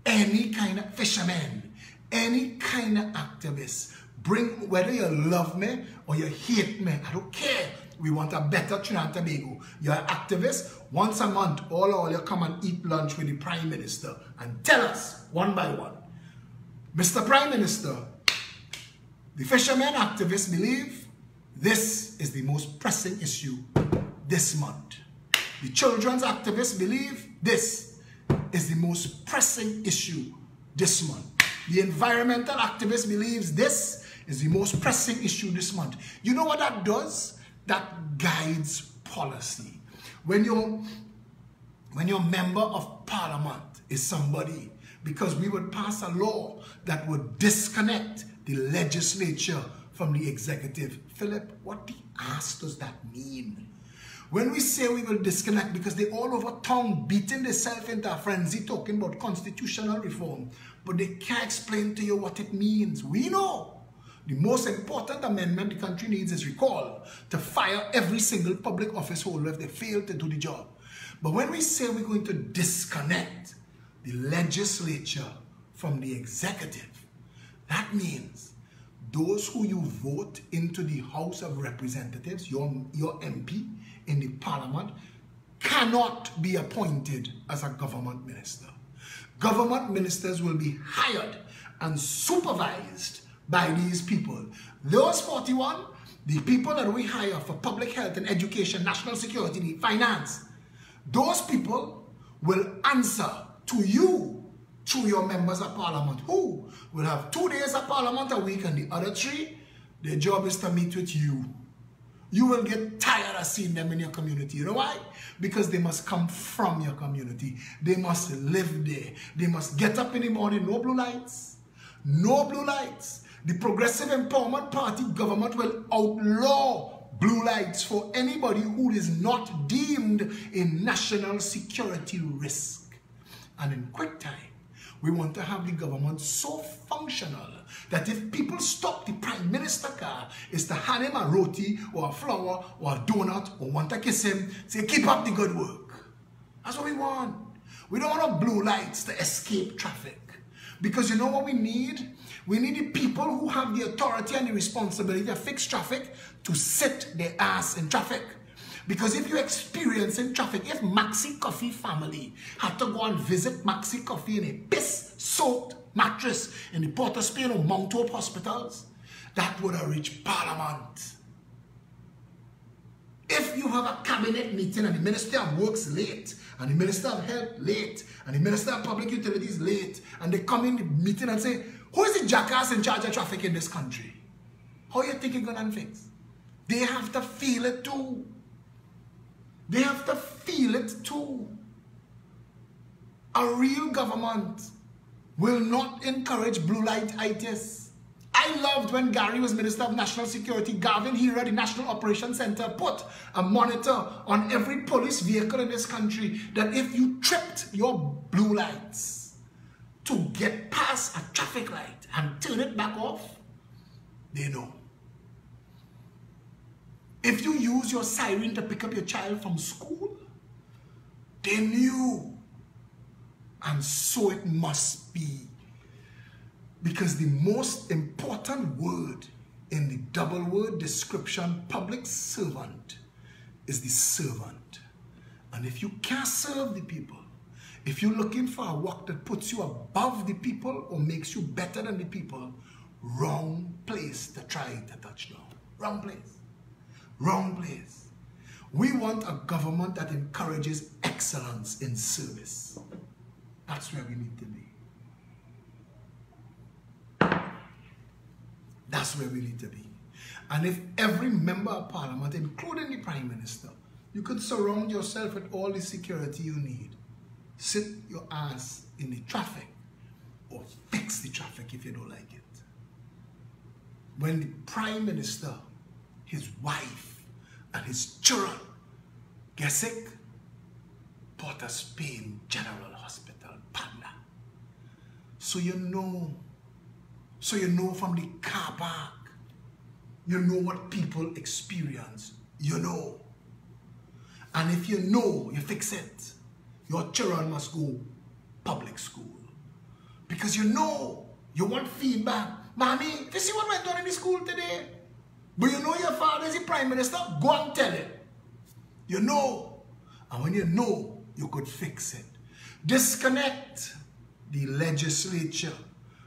any kind of fishermen, any kind of activist, bring, whether you love me or you hate me, I don't care. We want a better Trinidad and Tobago. You're an activist, once a month, all you come and eat lunch with the Prime Minister and tell us, one by one, Mr. Prime Minister, the fishermen activists believe this is the most pressing issue this month. The children's activists believe this is the most pressing issue this month. The environmental activist believes this is the most pressing issue this month. You know what that does? that guides policy. When your member of parliament is somebody, because we would pass a law that would disconnect the legislature from the executive. Philip, what the ass does that mean? When we say we will disconnect, because they all over town beating themselves into a frenzy talking about constitutional reform, but they can't explain to you what it means. We know the most important amendment the country needs is recall, to fire every single public office holder if they fail to do the job. But when we say we're going to disconnect the legislature from the executive, that means those who you vote into the House of Representatives, your MP in the Parliament, cannot be appointed as a government minister. Government ministers will be hired and supervised by these people. Those 41, the people that we hire for public health and education, national security, finance, those people will answer to you through your members of parliament, who will have 2 days of parliament a week, and the other 3, their job is to meet with you. You will get tired of seeing them in your community. You know why? Because they must come from your community. They must live there. They must get up in the morning, no blue lights. No blue lights. The Progressive Empowerment Party government will outlaw blue lights for anybody who is not deemed a national security risk. And in quick time, we want to have the government so functional that if people stop the Prime Minister car, is to hand him a roti or a flower or a donut or want to kiss him, say, keep up the good work. That's what we want. We don't want blue lights to escape traffic. Because you know what we need? We need the people who have the authority and the responsibility to fix traffic to sit their ass in traffic. Because if you experience in traffic, if Maxi Coffee family had to go and visit Maxi Coffee in a piss-soaked mattress in the Port of Spain or Mount Hope hospitals, that would have reached Parliament. If you have a cabinet meeting and the Minister of Works late, and the Minister of Health late, and the Minister of Public Utilities late, and they come in the meeting and say, who is the jackass in charge of traffic in this country? How you think it's going to fix? They have to feel it too. They have to feel it too. A real government will not encourage blue light-itis. I loved when Gary was Minister of National Security, Gavin Hira, the National Operations Center, put a monitor on every police vehicle in this country that if you tripped your blue lights to get past a traffic light and turn it back off, they know. If you use your siren to pick up your child from school, they knew. And so it must be. Because the most important word in the double word description, public servant, is the servant. And if you can't serve the people, if you're looking for a work that puts you above the people or makes you better than the people, wrong place to try to touch down. Wrong place. Wrong place. We want a government that encourages excellence in service. That's where we need to be. That's where we need to be. And if every member of parliament, including the Prime Minister, you could surround yourself with all the security you need, sit your ass in the traffic or fix the traffic if you don't like it. When the Prime Minister, his wife, and his children get sick, Port of Spain General Hospital, Padna. So you know from the car park, you know what people experience, you know. And if you know, you fix it. Your children must go public school. Because you know, you want feedback. Mommy, you see what went on in the school today? But you know your father is the Prime Minister, go and tell him. You know. And when you know, you could fix it. Disconnect the legislature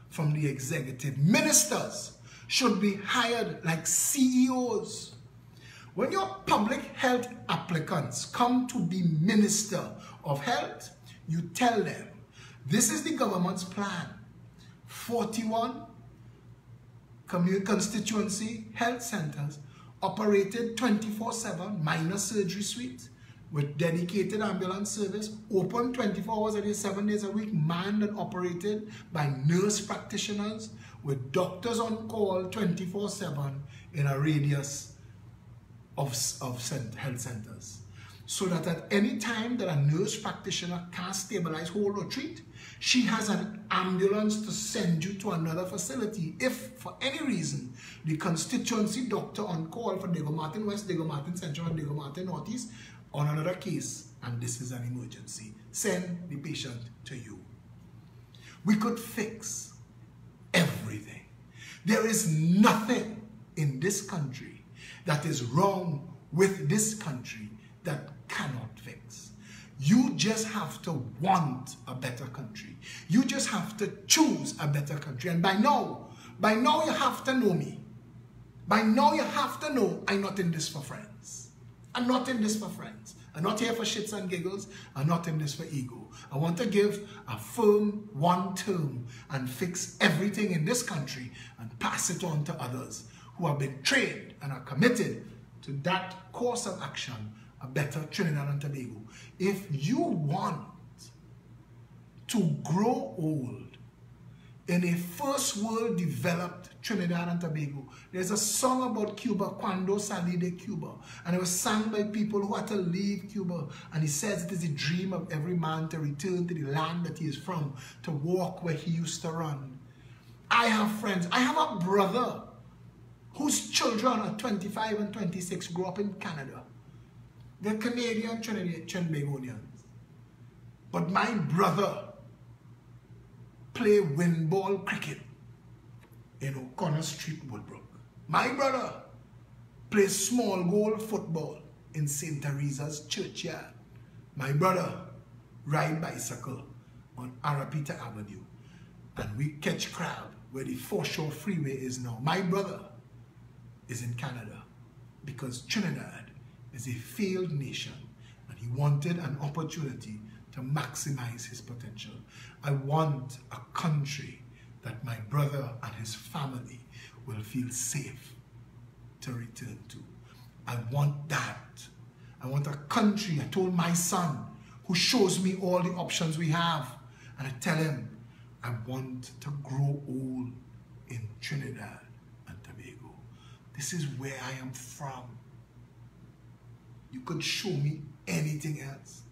from the executive. Ministers should be hired like CEOs. When your public health applicants come to be Minister of Health, you tell them, this is the government's plan. 41 constituency health centers operated 24/7, minor surgery suite with dedicated ambulance service, open 24 hours a day, 7 days a week, manned and operated by nurse practitioners with doctors on call 24/7 in a radius of health centers. So that at any time that a nurse practitioner can't stabilize, hold, or treat, she has an ambulance to send you to another facility if, for any reason, the constituency doctor on call for Diego Martin West, Diego Martin Central, and Diego Martin Northeast on another case, and this is an emergency, send the patient to you. We could fix everything. There is nothing in this country that is wrong with this country that cannot fix. You just have to want a better country. You just have to choose a better country. And by now you have to know me. By now you have to know I'm not in this for friends. I'm not in this for friends. I'm not here for shits and giggles. I'm not in this for ego. I want to give a firm one term and fix everything in this country and pass it on to others who have been trained and are committed to that course of action, a better Trinidad and Tobago. If you want to grow old in a first world developed Trinidad and Tobago, there's a song about Cuba, Cuando Salí de Cuba, and it was sung by people who had to leave Cuba, and he says it is a dream of every man to return to the land that he is from, to walk where he used to run. I have friends, I have a brother whose children are 25 and 26 grew up in Canada. They're Canadian Trinbagonians. But my brother played windball cricket in O'Connor Street, Woodbrook. My brother plays small goal football in St. Teresa's Churchyard. My brother ride bicycle on Arapita Avenue. And we catch crab where the Foreshore Freeway is now. My brother is in Canada because Trinidad is a failed nation and he wanted an opportunity to maximize his potential. I want a country that my brother and his family will feel safe to return to. I want that. I want a country, I told my son, who shows me all the options we have, and I tell him, I want to grow old in Trinidad and Tobago. This is where I am from. You could show me anything else.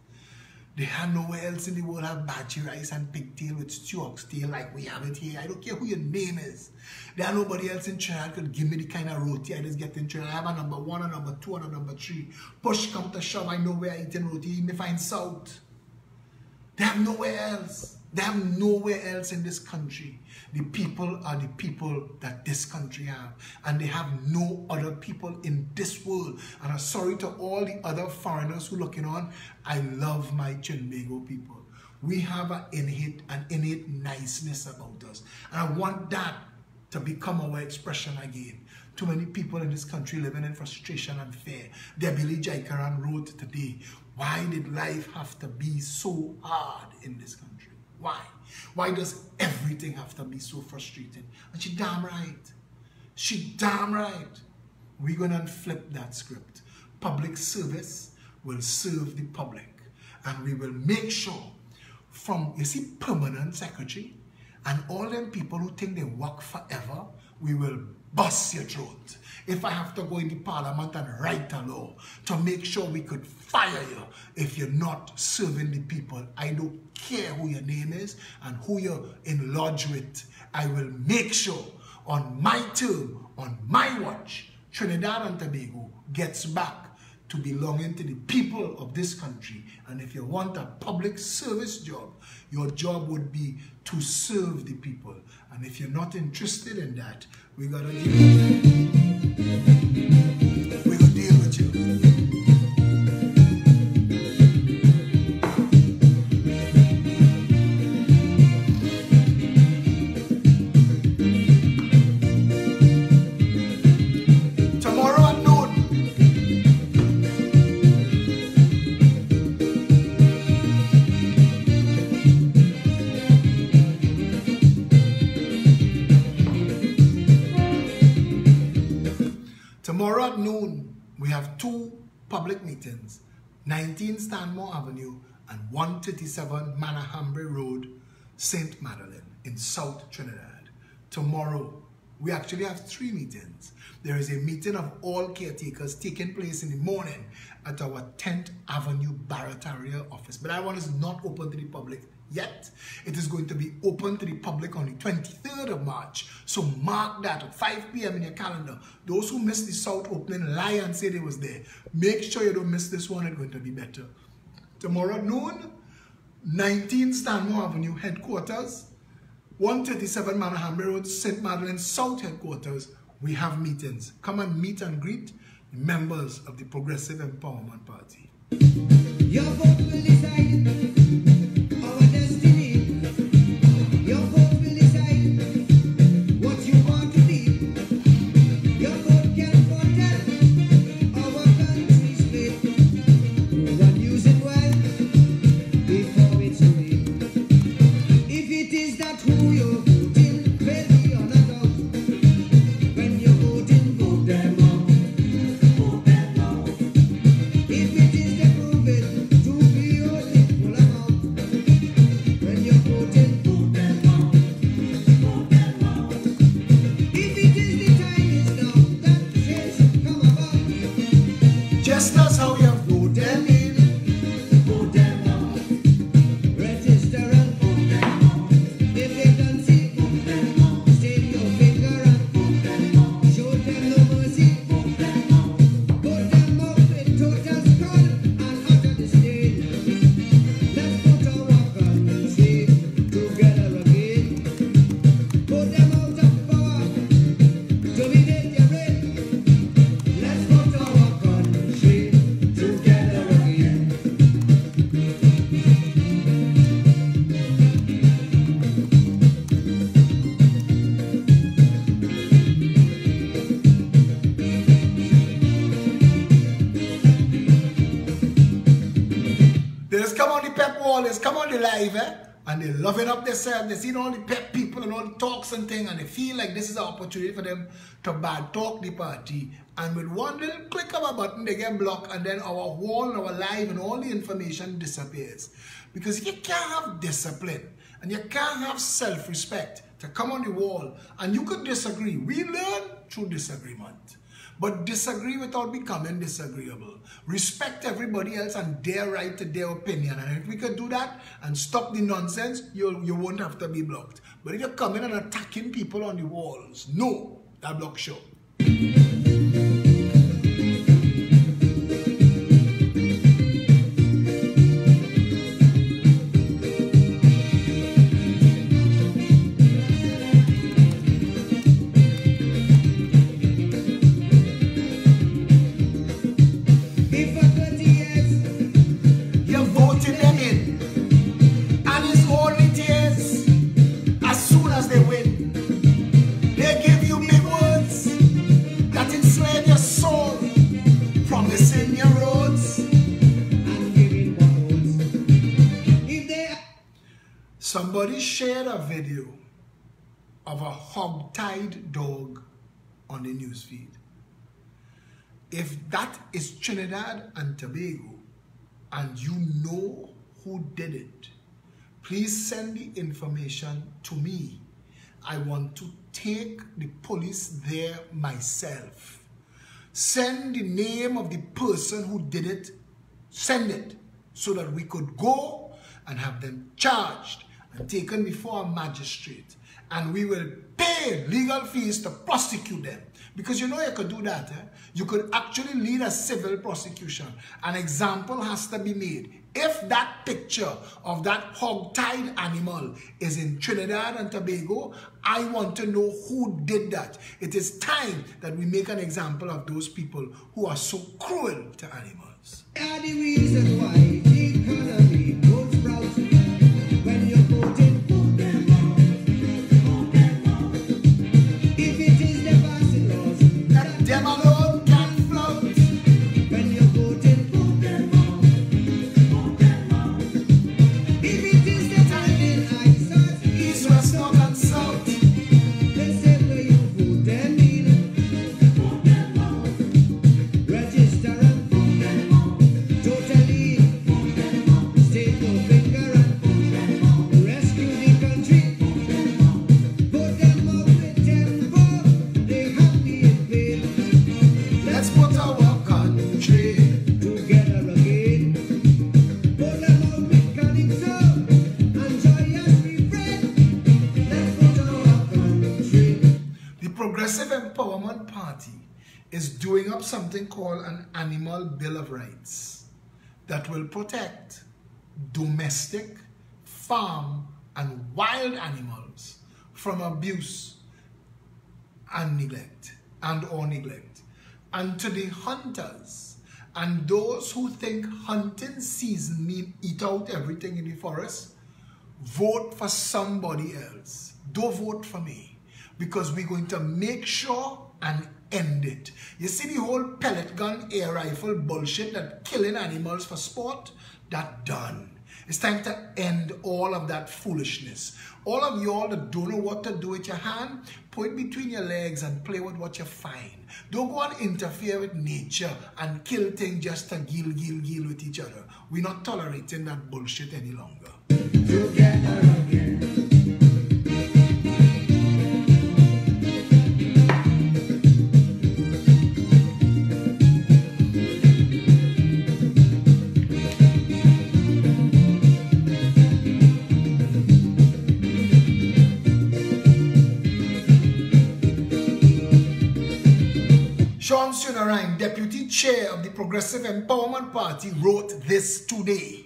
They have nowhere else in the world have bachi rice and pigtail with stew oxtail like we have it here. I don't care who your name is. There are nobody else in Trinidad could give me the kind of roti I just get in Trinidad. I have a number 1, a number 2, and a number 3. Push come to shove, I know where I eat in roti, even if I'm south. They have nowhere else. They have nowhere else in this country. The people are the people that this country have. And they have no other people in this world. And I'm sorry to all the other foreigners who are looking on. I love my Trinbago people. We have an innate niceness about us. And I want that to become our expression again. Too many people in this country living in frustration and fear. Debbie Jaikaran wrote today, why did life have to be so hard in this country? Why? Why does everything have to be so frustrating? And she damn right. She damn right. We're going to flip that script. Public service will serve the public. And we will make sure from, you see, permanent secretary and all them people who think they work forever, we will bust your throat. If I have to go into parliament and write a law to make sure we could fire you if you're not serving the people, I don't care who your name is and who you're in lodge with. I will make sure on my term, on my watch, Trinidad and Tobago gets back to belonging to the people of this country. And if you want a public service job, your job would be to serve the people. And if you're not interested in that, we gotta deal with you. We're gonna deal with you. Tomorrow at noon, we have 2 public meetings, 19 Stanmore Avenue and 137 Manahambre Road, St. Madeleine in South Trinidad. Tomorrow, we actually have 3 meetings. There is a meeting of all caretakers taking place in the morning at our 10th Avenue Barataria office. But that one is not open to the public yet. It is going to be open to the public on the 23rd of March. So mark that at 5 p.m. in your calendar. Those who missed the South opening, lie and say they was there. Make sure you don't miss this one. It's going to be better. Tomorrow at noon, 19 Stanmore Avenue headquarters, 137 Manahambre Road, St. Madeleine South headquarters. We have meetings. Come and meet and greet members of the Progressive Empowerment Party. Your vote will decide our destiny. Your vote will decide what you want to be. Your vote can foretell our country's fate. Go and use it well before it's too late. If it is that who you're voting, well beyond a doubt. When you're voting, vote them out. Vote them out. If it is the proven to be only full amount, when you're voting, vote them out. Vote them out. If it is the time is now that change should come about, Just as how you have vote them in, vote them out. Register and vote them out. If they don't see, vote them out. State your finger and vote them out. Show them no mercy, vote them out. Vote them out with total scorn and utter disdain. Let's put our country together again. Vote them out of power to be dangerous. Let's put our country together again. They just come on the pep wall, they just come on the live, and they're loving up themselves. They see all the pep people and all the talks and things, and they feel like this is an opportunity for them to bad talk the party. And with one little click of a button, they get blocked, and then our wall and our live and all the information disappears. Because you can't have discipline, and you can't have self-respect to come on the wall, and you could disagree. We learn through disagreement. But disagree without becoming disagreeable. Respect everybody else and their right to their opinion. And if we could do that and stop the nonsense, you won't have to be blocked. But if you're coming and attacking people on the walls, no, that block show. If for 20 years, You're voting them in. And it's only tears as soon as they win. They give you big words that enslave your soul, promising your roads. and giving what votes. If they Somebody shared a video of a hog-tied dog on the newsfeed. If that is Trinidad and Tobago and you know who did it, please send the information to me. I want to take the police there myself. Send the name of the person who did it, send it, so that we could go and have them charged and taken before a magistrate. And we will pay legal fees to prosecute them. Because you know you could do that. You could actually lead a civil prosecution. An example has to be made. If that picture of that hog-tied animal is in Trinidad and Tobago, I want to know who did that. It is time that we make an example of those people who are so cruel to animals. are the reason why the economy goes sprout. When you're voting, vote them out. Vote them out. If it is the passing laws That them alone can float. when you're voting, vote them out. Vote them out. If it is the time in ISOS, East, west, north, and south. then say where you vote them in. Vote them out. Progressive Empowerment Party is doing up something called an Animal Bill of Rights that will protect domestic, farm, and wild animals from abuse and neglect, and to the hunters and those who think hunting season mean eat out everything in the forest, vote for somebody else. Don't vote for me, because we're going to make sure and end it. You see the whole pellet gun, air rifle bullshit that killing animals for sport? That done. It's time to end all of that foolishness. All of y'all that don't know what to do with your hand, put it between your legs and play with what you find. Don't go and interfere with nature and kill things just to gill with each other. We're not tolerating that bullshit any longer. Together again. Sean Sunarine, Deputy Chair of the Progressive Empowerment Party, wrote this today.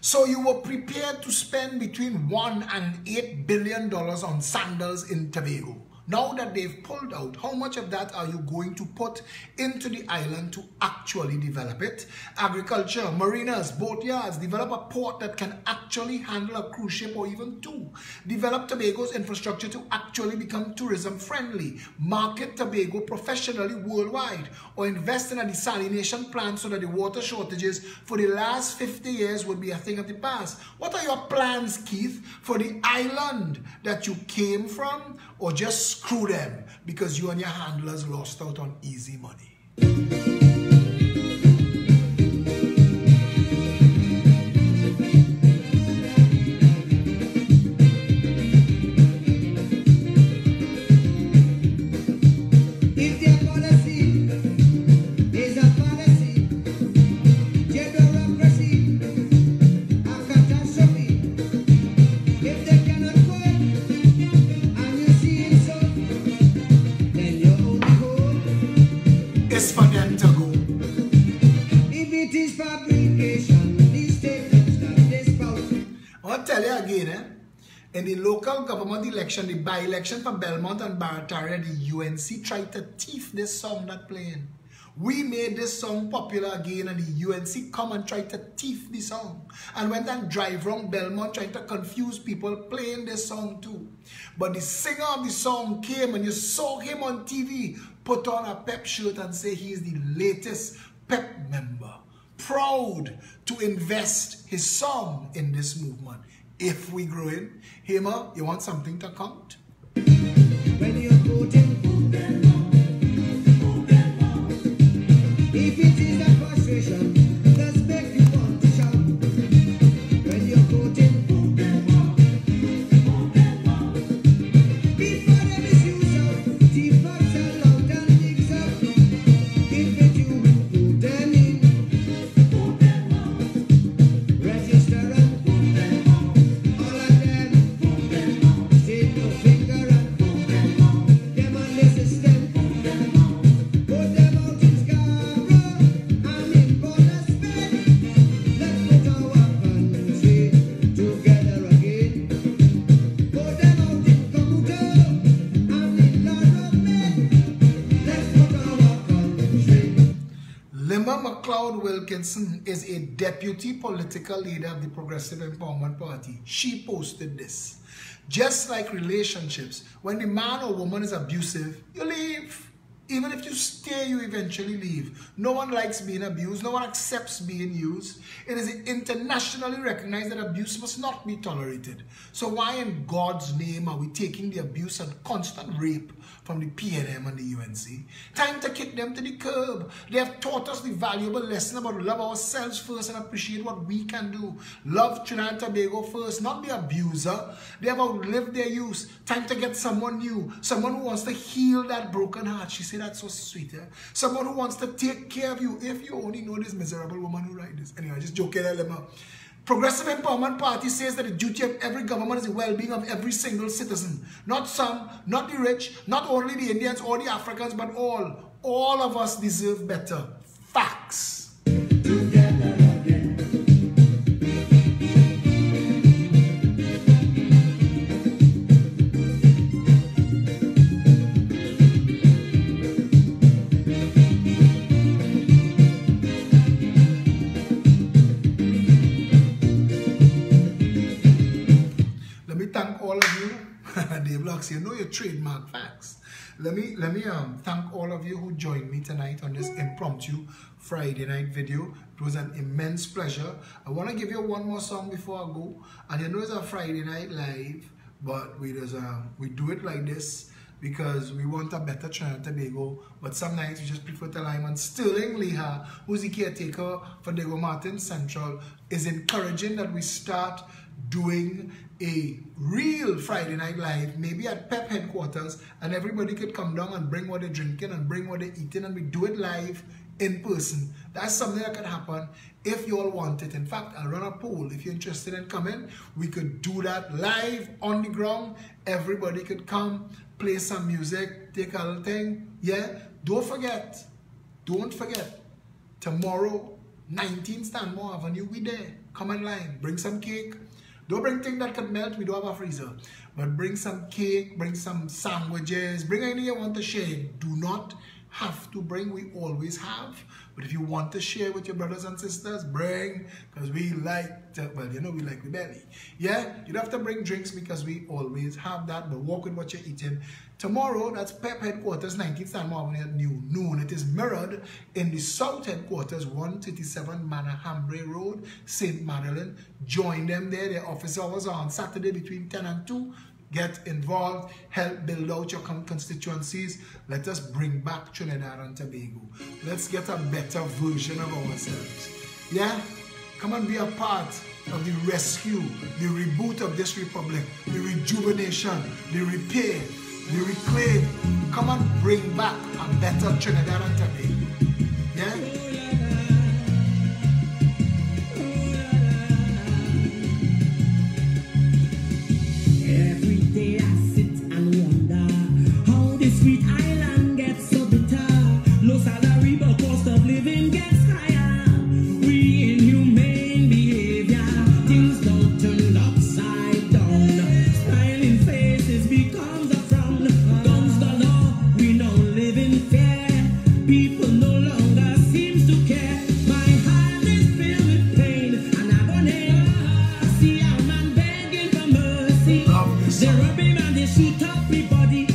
So you were prepared to spend between $1 and $8 billion on sandals in Tobago. Now that they've pulled out, how much of that are you going to put into the island to actually develop it? Agriculture, marinas, boatyards, develop a port that can actually handle a cruise ship or even two. Develop Tobago's infrastructure to actually become tourism friendly. Market Tobago professionally worldwide, or invest in a desalination plant so that the water shortages for the last 50 years would be a thing of the past. What are your plans, Keith, for the island that you came from? Or just screw them because you and your handlers lost out on easy money? If their policy is a policy, bureaucracy, a catastrophe, if they cannot quit and you see it so, then your only hope It's for them to go. if it is fabrication, these statements that they spout. I want to tell you again, in the local government election, the by-election for Belmont and Barataria, the UNC tried to thief this song that playing. We made this song popular again and the UNC come and tried to thief the song. And went and drive around Belmont trying to confuse people playing this song too. But the singer of the song came and you saw him on TV, put on a PEP shirt and say he is the latest PEP member. Proud to invest his song in this movement. If we grow in, Hema, you want something to count? When you're voting, if it is a frustration, let's make you want to shout. When you're voting, before they misuse out, thief up, sell out and mix up. If it you vote them in, register and all of them, stick your finger and them on the system. Put them out in Scarborough and in Bonus Bay. Let's put our country together again. Put them out in Kamuto and in Laramie. Let's put our country. Limma McLeod Wilkinson is a deputy political leader of the Progressive Empowerment Party. She posted this. Just like relationships, when the man or woman is abusive, you leave. Even if you stay, you eventually leave. No one likes being abused. No one accepts being used. It is internationally recognized that abuse must not be tolerated. So why in God's name are we taking the abuse and constant rape from the PNM and the UNC? Time to kick them to the curb. They have taught us the valuable lesson about love ourselves first and appreciate what we can do. Love Trinidad and Tobago first, not the abuser. They have outlived their use. Time to get someone new. Someone who wants to heal that broken heart. She said that's so sweet. Eh? Someone who wants to take care of you. If you only know this miserable woman who wrote this. Anyway, just joking, Lemma. Progressive Empowerment Party says that the duty of every government is the well-being of every single citizen. Not some, not the rich, not only the Indians or the Africans, but all. All of us deserve better. Facts. Together again. Thank all of you. Dave Locks, you know your trademark facts. Let me thank all of you who joined me tonight on this impromptu Friday night video. It was an immense pleasure. I want to give you one more song before I go. And you know it's a Friday night live, but we do it like this because we want a better Trinidad and Tobago. But some nights we just prefer to line. And Sterling Leha, who's the caretaker for Diego Martin Central, is encouraging that we start doing a real Friday night live, maybe at PEP headquarters, and everybody could come down and bring what they're drinking and bring what they're eating, and we do it live in person. That's something that could happen if you all want it. In fact, I'll run a poll. If you're interested in coming, we could do that live on the ground. Everybody could come, play some music, take a little thing. Yeah, don't forget, tomorrow, 19 Stanmore Avenue, we there. Come online, bring some cake. Don't bring things that can melt, we don't have a freezer. But bring some cake, bring some sandwiches, bring anything you want to share. Do not have to bring, we always have. But if you want to share with your brothers and sisters, bring, because we like to, well, you know we like the belly. Yeah, you don't have to bring drinks because we always have that, but walk with what you're eating. Tomorrow, that's PEP headquarters, 19th Stanmore Avenue at noon. It is mirrored in the South headquarters, 137 Manahambre Road, St. Madeline. Join them there. Their office hours are on Saturday between 10 and 2. Get involved, help build out your constituencies. Let us bring back Trinidad and Tobago. Let's get a better version of ourselves. Yeah? Come and be a part of the rescue, the reboot of this republic, the rejuvenation, the repair, the reclaim. Come and bring back a better Trinidad and Tobago. Yeah? Sweet island gets so bitter. Low salary but cost of living gets higher. We inhumane behavior, things don't turn upside down. Smiling faces becomes a frown. Guns galore, we don't live in fear. People no longer seems to care. My heart is filled with pain and agony. I see a man begging for mercy. They rub him and they shoot up my body.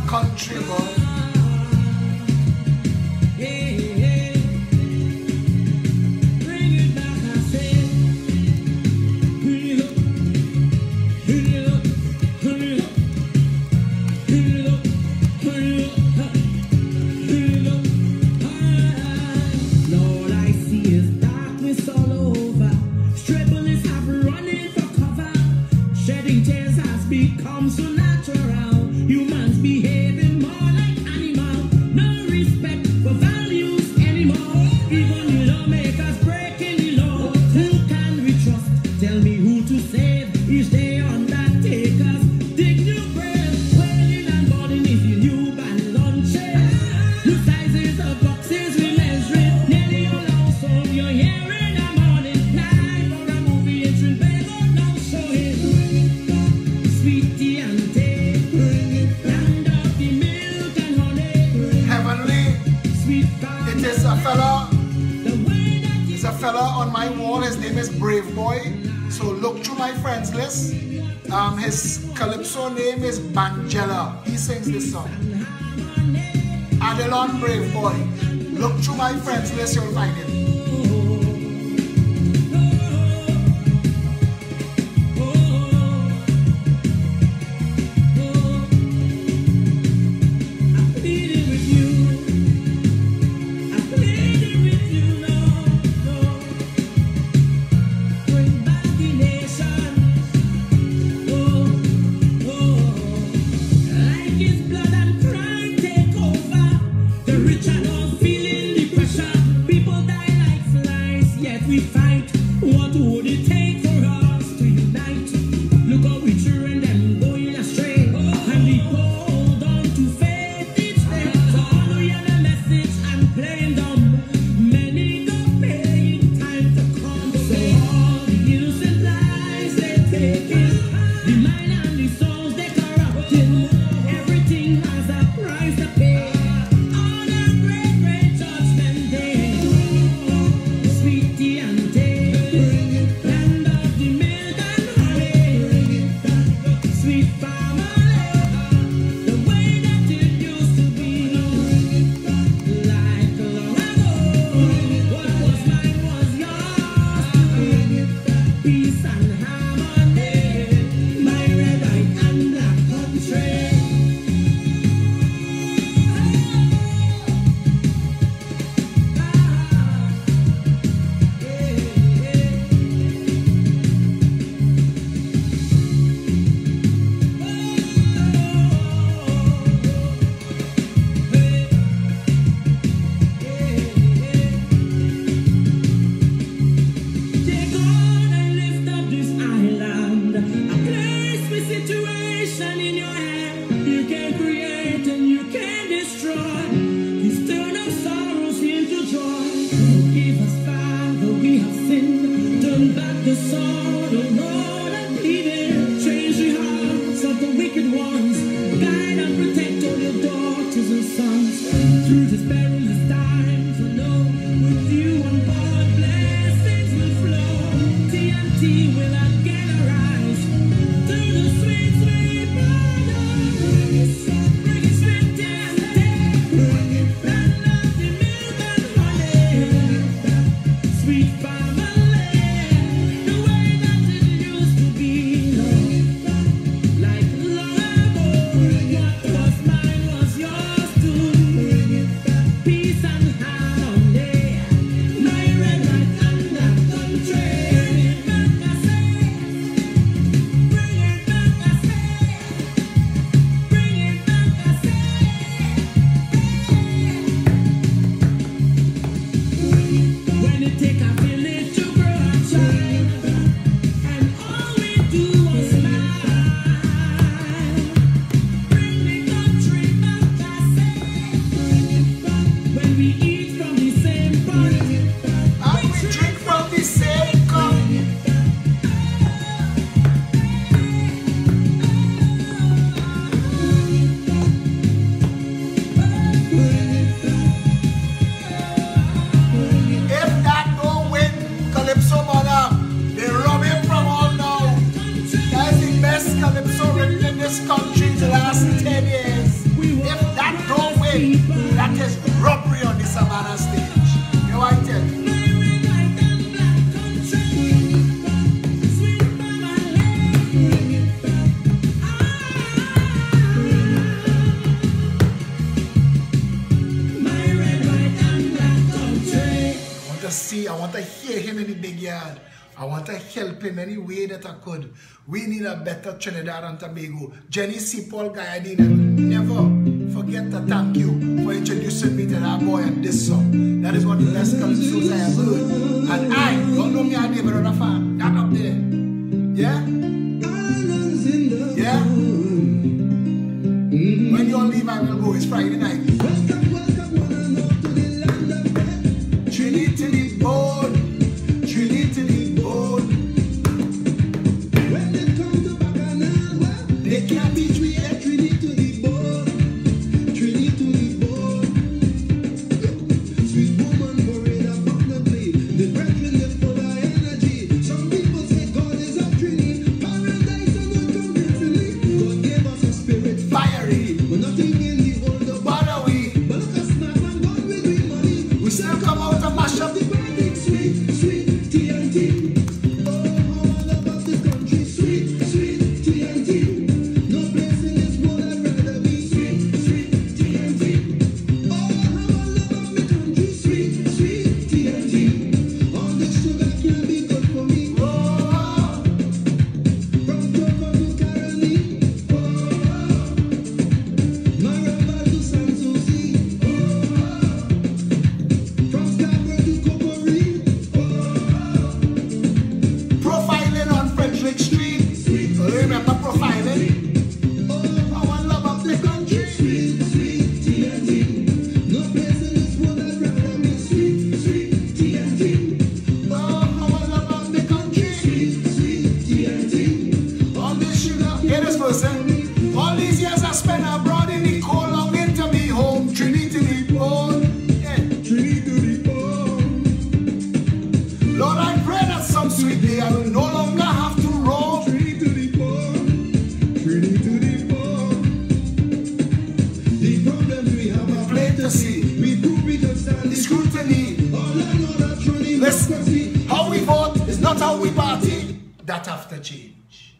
Country boy. On my wall, his name is Brave Boy. So look through my friends list. His calypso name is Bangela. He sings this song. Adelon Brave Boy. Look through my friends list, you'll find him. guide and protect all your daughters and sons through this perilous time. For know with you on board, blessings will flow. TNT will again arise through the sweet, sweet border. Bring it sweet TNT. Bring it back, nothing milk and honey. Sweet family, the way that it used to be. Like long ago, what was mine was yours too. Peace and harmony, my red, white and black country. Bring it back, I say. Bring it back, I say. Bring it back, I say. When it take a village to grow a child, and all we do was smile. Bring the country back, I say. When we eat from the same pot, And we drink from the same cup. If that don't win, Calypso mother, they rob him from all now. That is the best Calypso written in this country the last 10 years. If that don't win, that is robbery on the Savannah stage. You know what I tell you? my red, white and black country. Sweet family. My red, white and black country. I want to see, I want to hear him in the big yard. I want to help him any way that I could. We need a better Trinidad and Tobago. Jenny C. Paul Guyadina, never forget to thank you for introducing me to that boy and this song. That is one of the best calypsos I have heard. And I don't know me idea, but I'm a fan. That up there. Yeah? Yeah? When you all leave, I will go. It's Friday night. Trinity board. Trinity board. They can't teach me yet. Fiery. But are we? We still come out and mash up. Profiling on Frederick Street. Remember profiling? I want love of the country. Oh, I want love of the country. All this sugar. Hear this person. All these years I spent abroad in the cold, longing to be home. Trinity Board. Yeah. Trinity Board. Lord, I pray that some sweet day I will no longer have to roam. Trinity Board. Trinity Board. The problems we have are plain to see. We prove we can stand the scrutiny. All I know that Trinity. Listen, how we vote is not how we party. That have to change.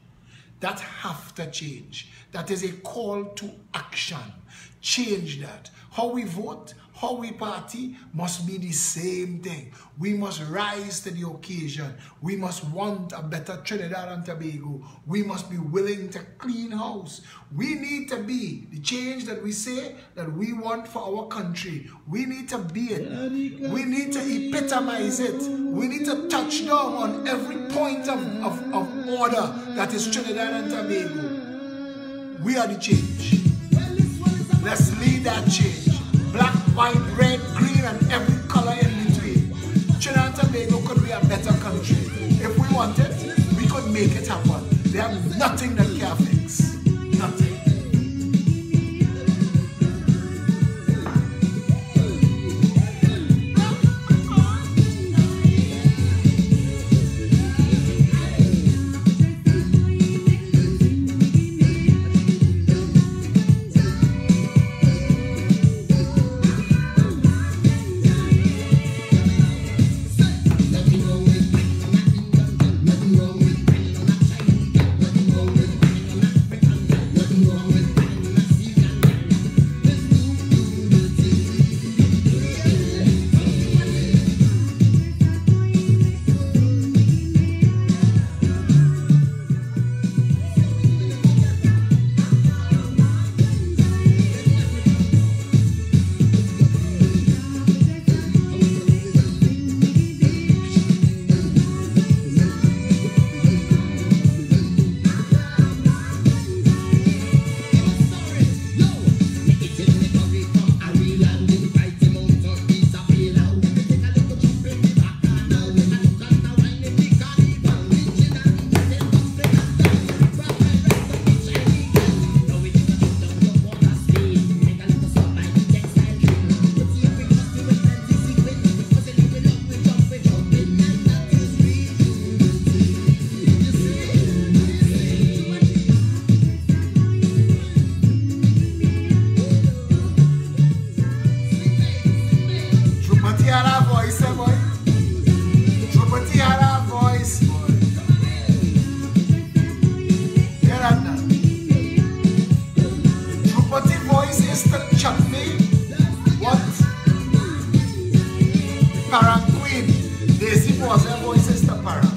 That have to change. That is a call to action. Change that. How we vote, how we party must be the same thing. We must rise to the occasion. We must want a better Trinidad and Tobago. We must be willing to clean house. We need to be the change that we say that we want for our country. We need to be it. We need to epitomize it. We need to touch down on every point of order that is Trinidad and Tobago. We are the change. Let's lead that change. Black, white, red, green, and every color in between. Trinidad and Tobago could be a better country. If we want it, we could make it happen. There's nothing that can fix. Nothing. Sister Chutney. What? Parang Queen. Daisy was her voice, Sister Parang.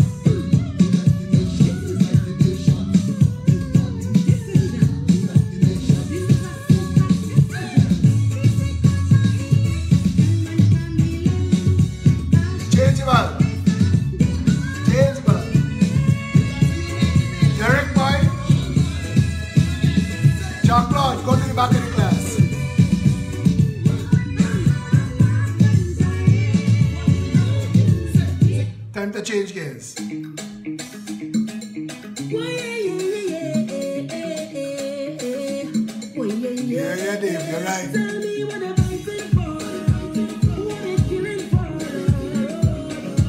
Changeable. Changeable. Derek boy. Jean-Claude, go to the back of the class. Time to change gears. Yeah, Dave, you're right.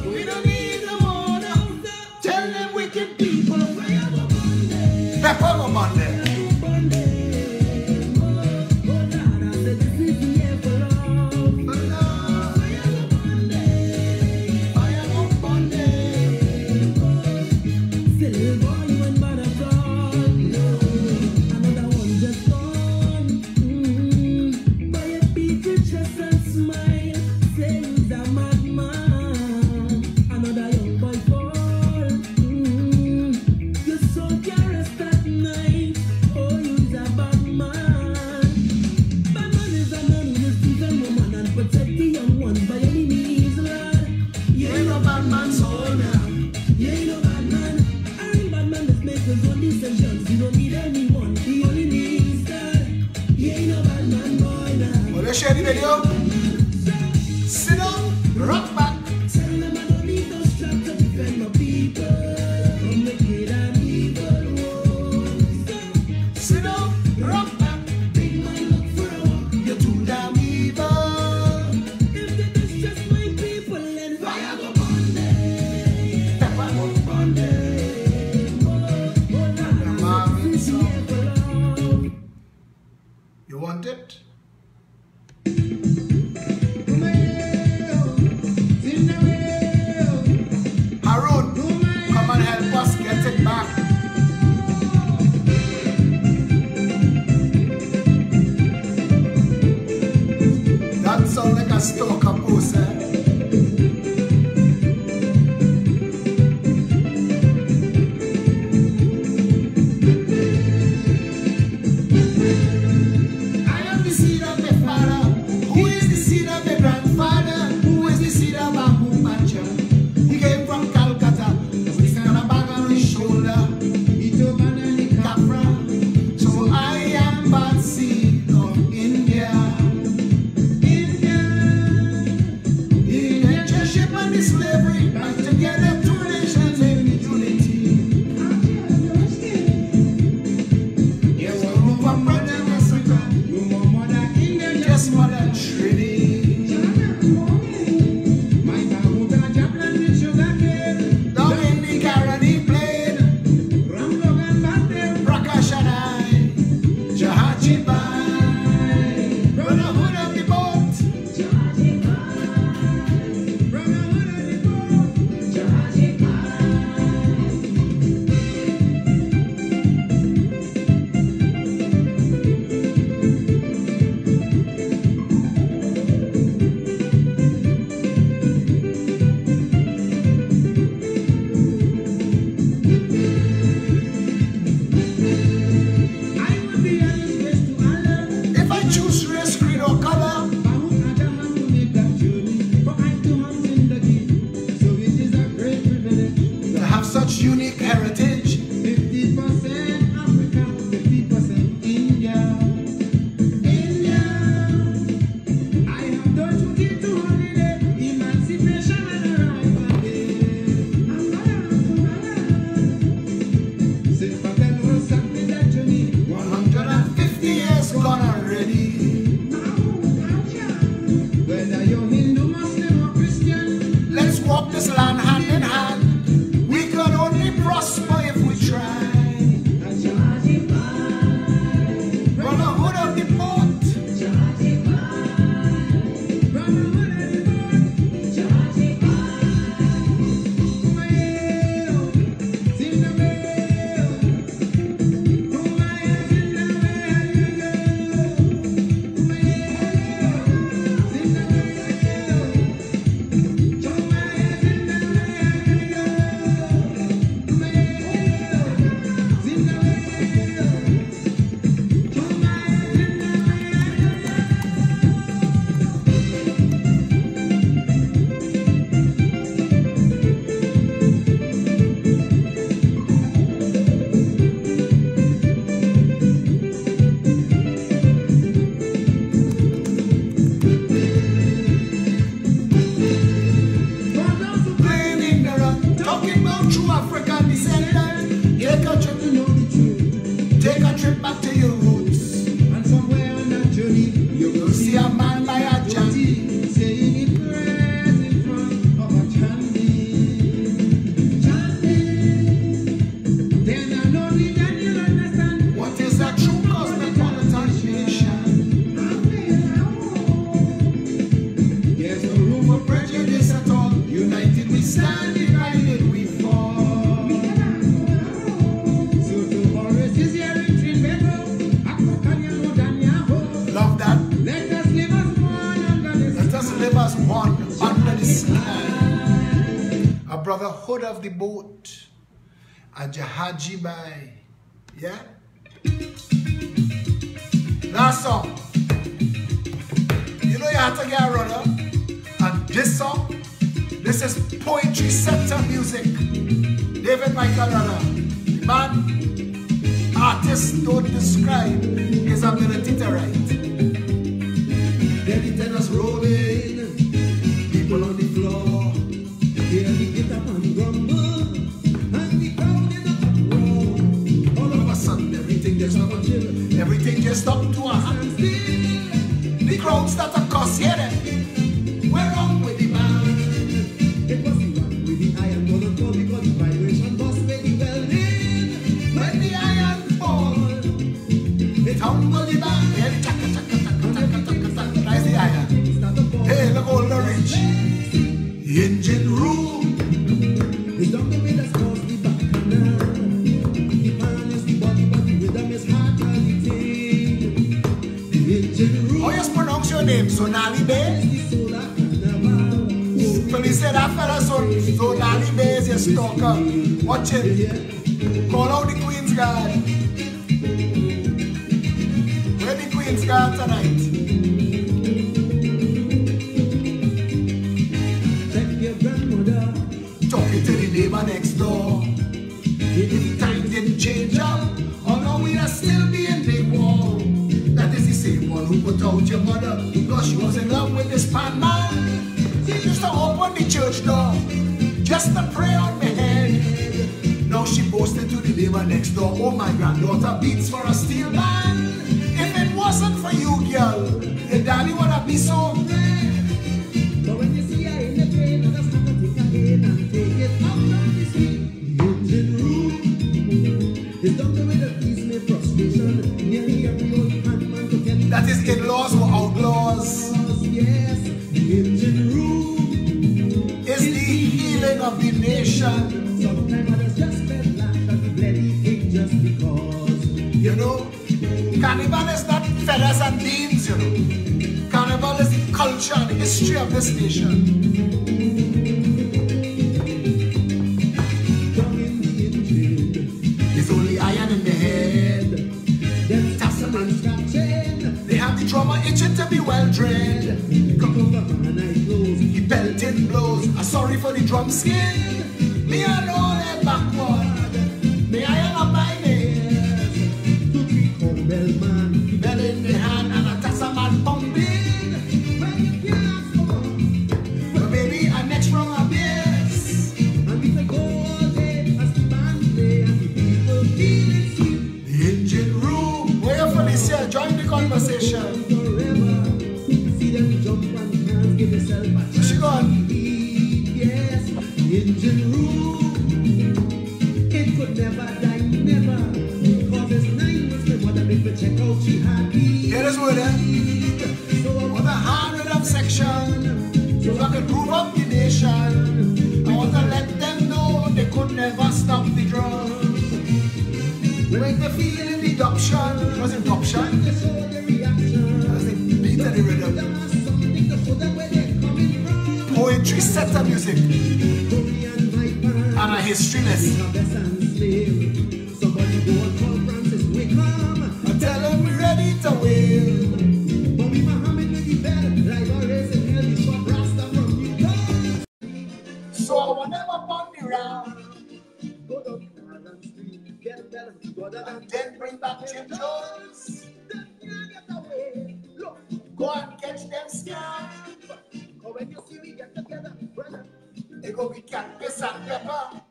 We don't need no more. Tell them wicked people. Pepper go Monday. Share the video. Sit down, rock back. Tell them I don't need no strap to defend my people from wicked and evil. Sit down, rock back. Big man look for a walk. You're too damn evil. If they distress my people, then fire go burn them. Pepper go burn them. You want it? Stalker post, I am the seed of my father. Who is the seed of my grandfather? Who is the seed of Abu Bakr? He came from Calcutta with a bag on his shoulder. He took an Capra. So I am bad seed of India. Slavery, and together two nations in unity. Yes, no room for brother and sister. No more mother India, just mother Trinity. Down in the Caroni Plain, Prakash and I, Jahaji Bai, brotherhood of the boat. Brotherhood of the Boat, a Jahaji Bai. Yeah? Last song. You know you have to get a runner. And this song, this is Poetry Center music. David Michael Runner. The man, artists don't describe his ability to write. Then the tenors rolling, people on the floor. Here we get up and grumble, and we crowd in a uproar. All of a sudden, everything just stopped until everything just stopped to a standstill. The crowd started cuss, hear them. We're wrong with the band. It was the one with the iron gonna fall because the vibration was very well in. When the iron fall, it humbled the band. Yeah, the chaka chaka chaka chaka chaka chaka. That's the iron. Hey, look all the rich. The engine room is down the way that's caused the bacchanal. The pan is the body, but the rhythm is hard and the thing. The engine room. How you pronounce your name? Sonali Bay? Police said that fella Sonali Bay is your stalker. Watch it. Call out the Queen's Guard. Where the Queen's Guard tonight? Talking to the neighbor next door. If time didn't change up, oh no, we are still being big war. That is the same one who put out your mother because she was in love with this pan man. She used to open the church door just to pray on my head. Now she boasted to the neighbor next door, oh my granddaughter beats for a steel man. If it wasn't for you, girl, your daddy would have been so red. But when you see her in the train, I just have to take her in and take it out on the street. The engine room is down the way the peace made frustration. Nearly every old man to tell you that his in-laws were outlaws. Yes, the engine room is the healing of the nation. Sometimes others just felt like that bloody thing just because. You know, carnival is not feathers and beans, you know. Carnival is the culture and the history of this nation. There's only iron in the head. Then tassel and scratching. They have the drummer itching to be well trained. The belting blows. I'm sorry for the drum skin. Me and all that backward. Me iron up my nails. To be home bell man. Bell in the hand and a tassel man pumping. When you can't ask for. But baby, I'm next from a bass. And we can go all day as the band play and the people feel it sweet. The engine room. Where you Felicia? Join the conversation. See them jump and dance, give yourself a chance. Where she gone? Yes, the engine room. It could never die, never. Because it's 9 months my mother made me check out she had me. Here is word, So I want a hard rhythm section. So I can prove up the nation. I want to let them know they could never stop the drum. When they feel in the adoption, was it adoption? They show the reaction. As they beat the rhythm. Poetry Center music. And a history lesson. Somebody go and call Francis Wickham. I tell him we're ready to wail. Bobby Muhammad with the bell. Like always in hell, he's what Rasta from you. So I want them up on the round. Go down the Island Street, get a bell and then bring back Jim Jones. Then you get away. Look, go and catch them scam. Or when you see we get together, brother, they go with cat, piss and pepper.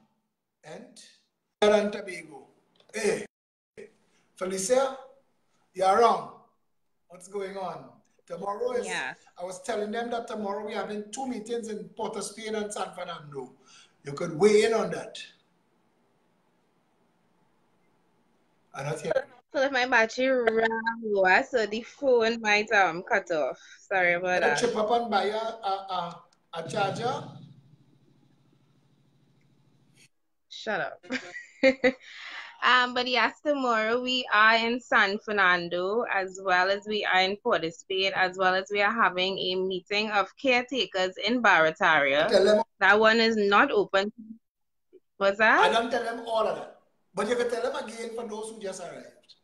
And Tobago. Hey, Felicia, you're wrong. What's going on? Tomorrow is, yeah. I was telling them that tomorrow we're having 2 meetings in Port of Spain and San Fernando. You could weigh in on that. I'm not here. So if my battery ran low, so the phone might cut off. Sorry about that. Chip up and buy a charger. Shut up. But yes, tomorrow we are in San Fernando, as well as we are in Port of Spain, as well as we are having a meeting of caretakers in Barataria. Tell them, That one is not open. What's I that? don't tell them all of that. But you can tell them again for those who just arrived.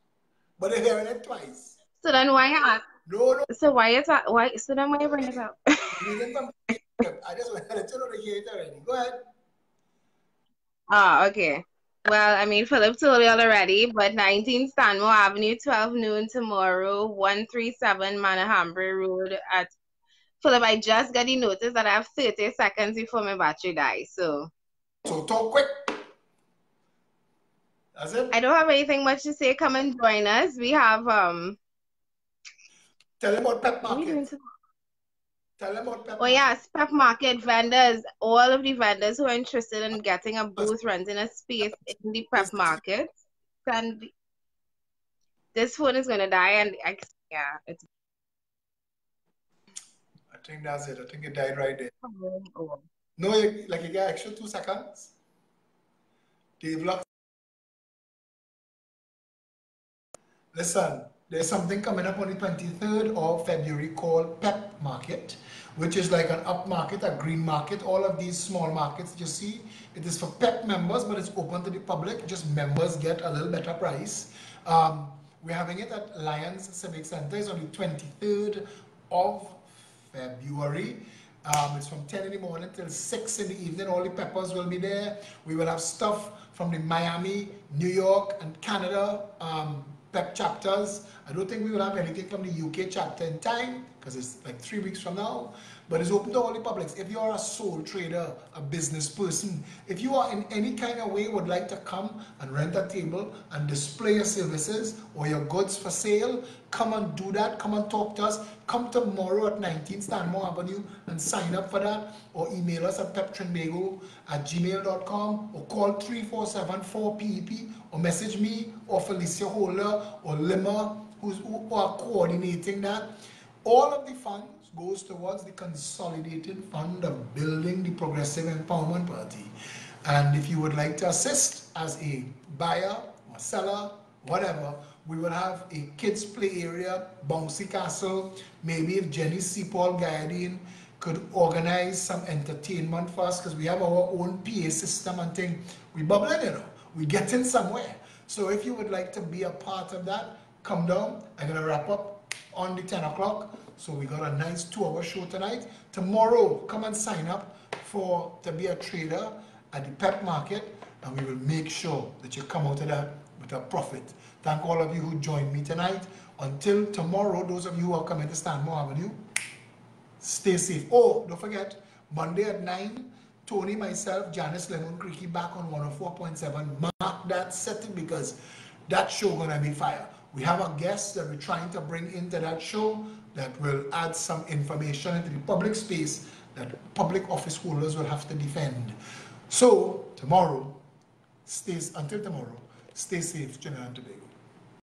But they're hearing it twice. So then why you ask? No, So why you talk? Why? So then why you bring it up? reading from the script. I just wanted to let you know to hear it already. Go ahead. Ah, okay. Well, I mean, Philip told you already, but 19 Stanmore Avenue, 12 noon tomorrow, 137 Manahambri Road at Philip. I just got the notice that I have 30 seconds before my battery dies, so So talk quick. That's it. I don't have anything much to say. Come and join us. We have Tell them about Pep what are we doing Market. tomorrow? Tell them about Pep Oh yes, Pep Market vendors. All of the vendors who are interested in getting a booth, renting a space in the Pep Market, can be, this phone is gonna die, and yeah, it's. I think that's it. I think it died right there. Oh. No, you get extra 2 seconds. Dave Lux. Listen, there's something coming up on the 23rd of February called Pep Market, which is like an up market, a green market, all of these small markets that you see. It is for Pep members, but it's open to the public. Just members get a little better price. We're having it at Lions Civic Center. It's on the 23rd of February. It's from 10 in the morning till 6 in the evening. All the peppers will be there. We will have stuff from the Miami, New York, and Canada Pep chapters. I don't think we will have anything from the UK chapter in time because it's like 3 weeks from now. But it's open to all the publics. If you're a sole trader, a business person, if you are in any kind of way would like to come and rent a table and display your services or your goods for sale, come and do that. Come and talk to us. Come tomorrow at 19 Stanmore Avenue and sign up for that, or email us at peptrinbago@gmail.com, or call 347-4PEP, or message me or Felicia Holder or Lima who are coordinating that. All of the funds goes towards the consolidated fund of building the Progressive Empowerment Party. And if you would like to assist as a buyer or seller, whatever, we will have a kids play area, bouncy castle. Maybe if Jenny Paul Guyadine could organize some entertainment for us, because we have our own PA system and thing. We bubbling, you know, we getting somewhere. So if you would like to be a part of that, come down. I'm gonna wrap up on the 10 o'clock. So we got a nice 2-hour show tonight. Tomorrow, come and sign up to be a trader at the Pep Market, and we will make sure that you come out of that with a profit. Thank all of you who joined me tonight. Until tomorrow, those of you who are coming to Stanmore Avenue, stay safe. Oh, don't forget, Monday at 9, Tony, myself, Janice Lemon Creaky back on 104.7. Mark that, set it, because that show gonna be fire. We have a guest that we're trying to bring into that show that will add some information into the public space that public office holders will have to defend. So tomorrow, until tomorrow, stay safe, Trinidad and Tobago.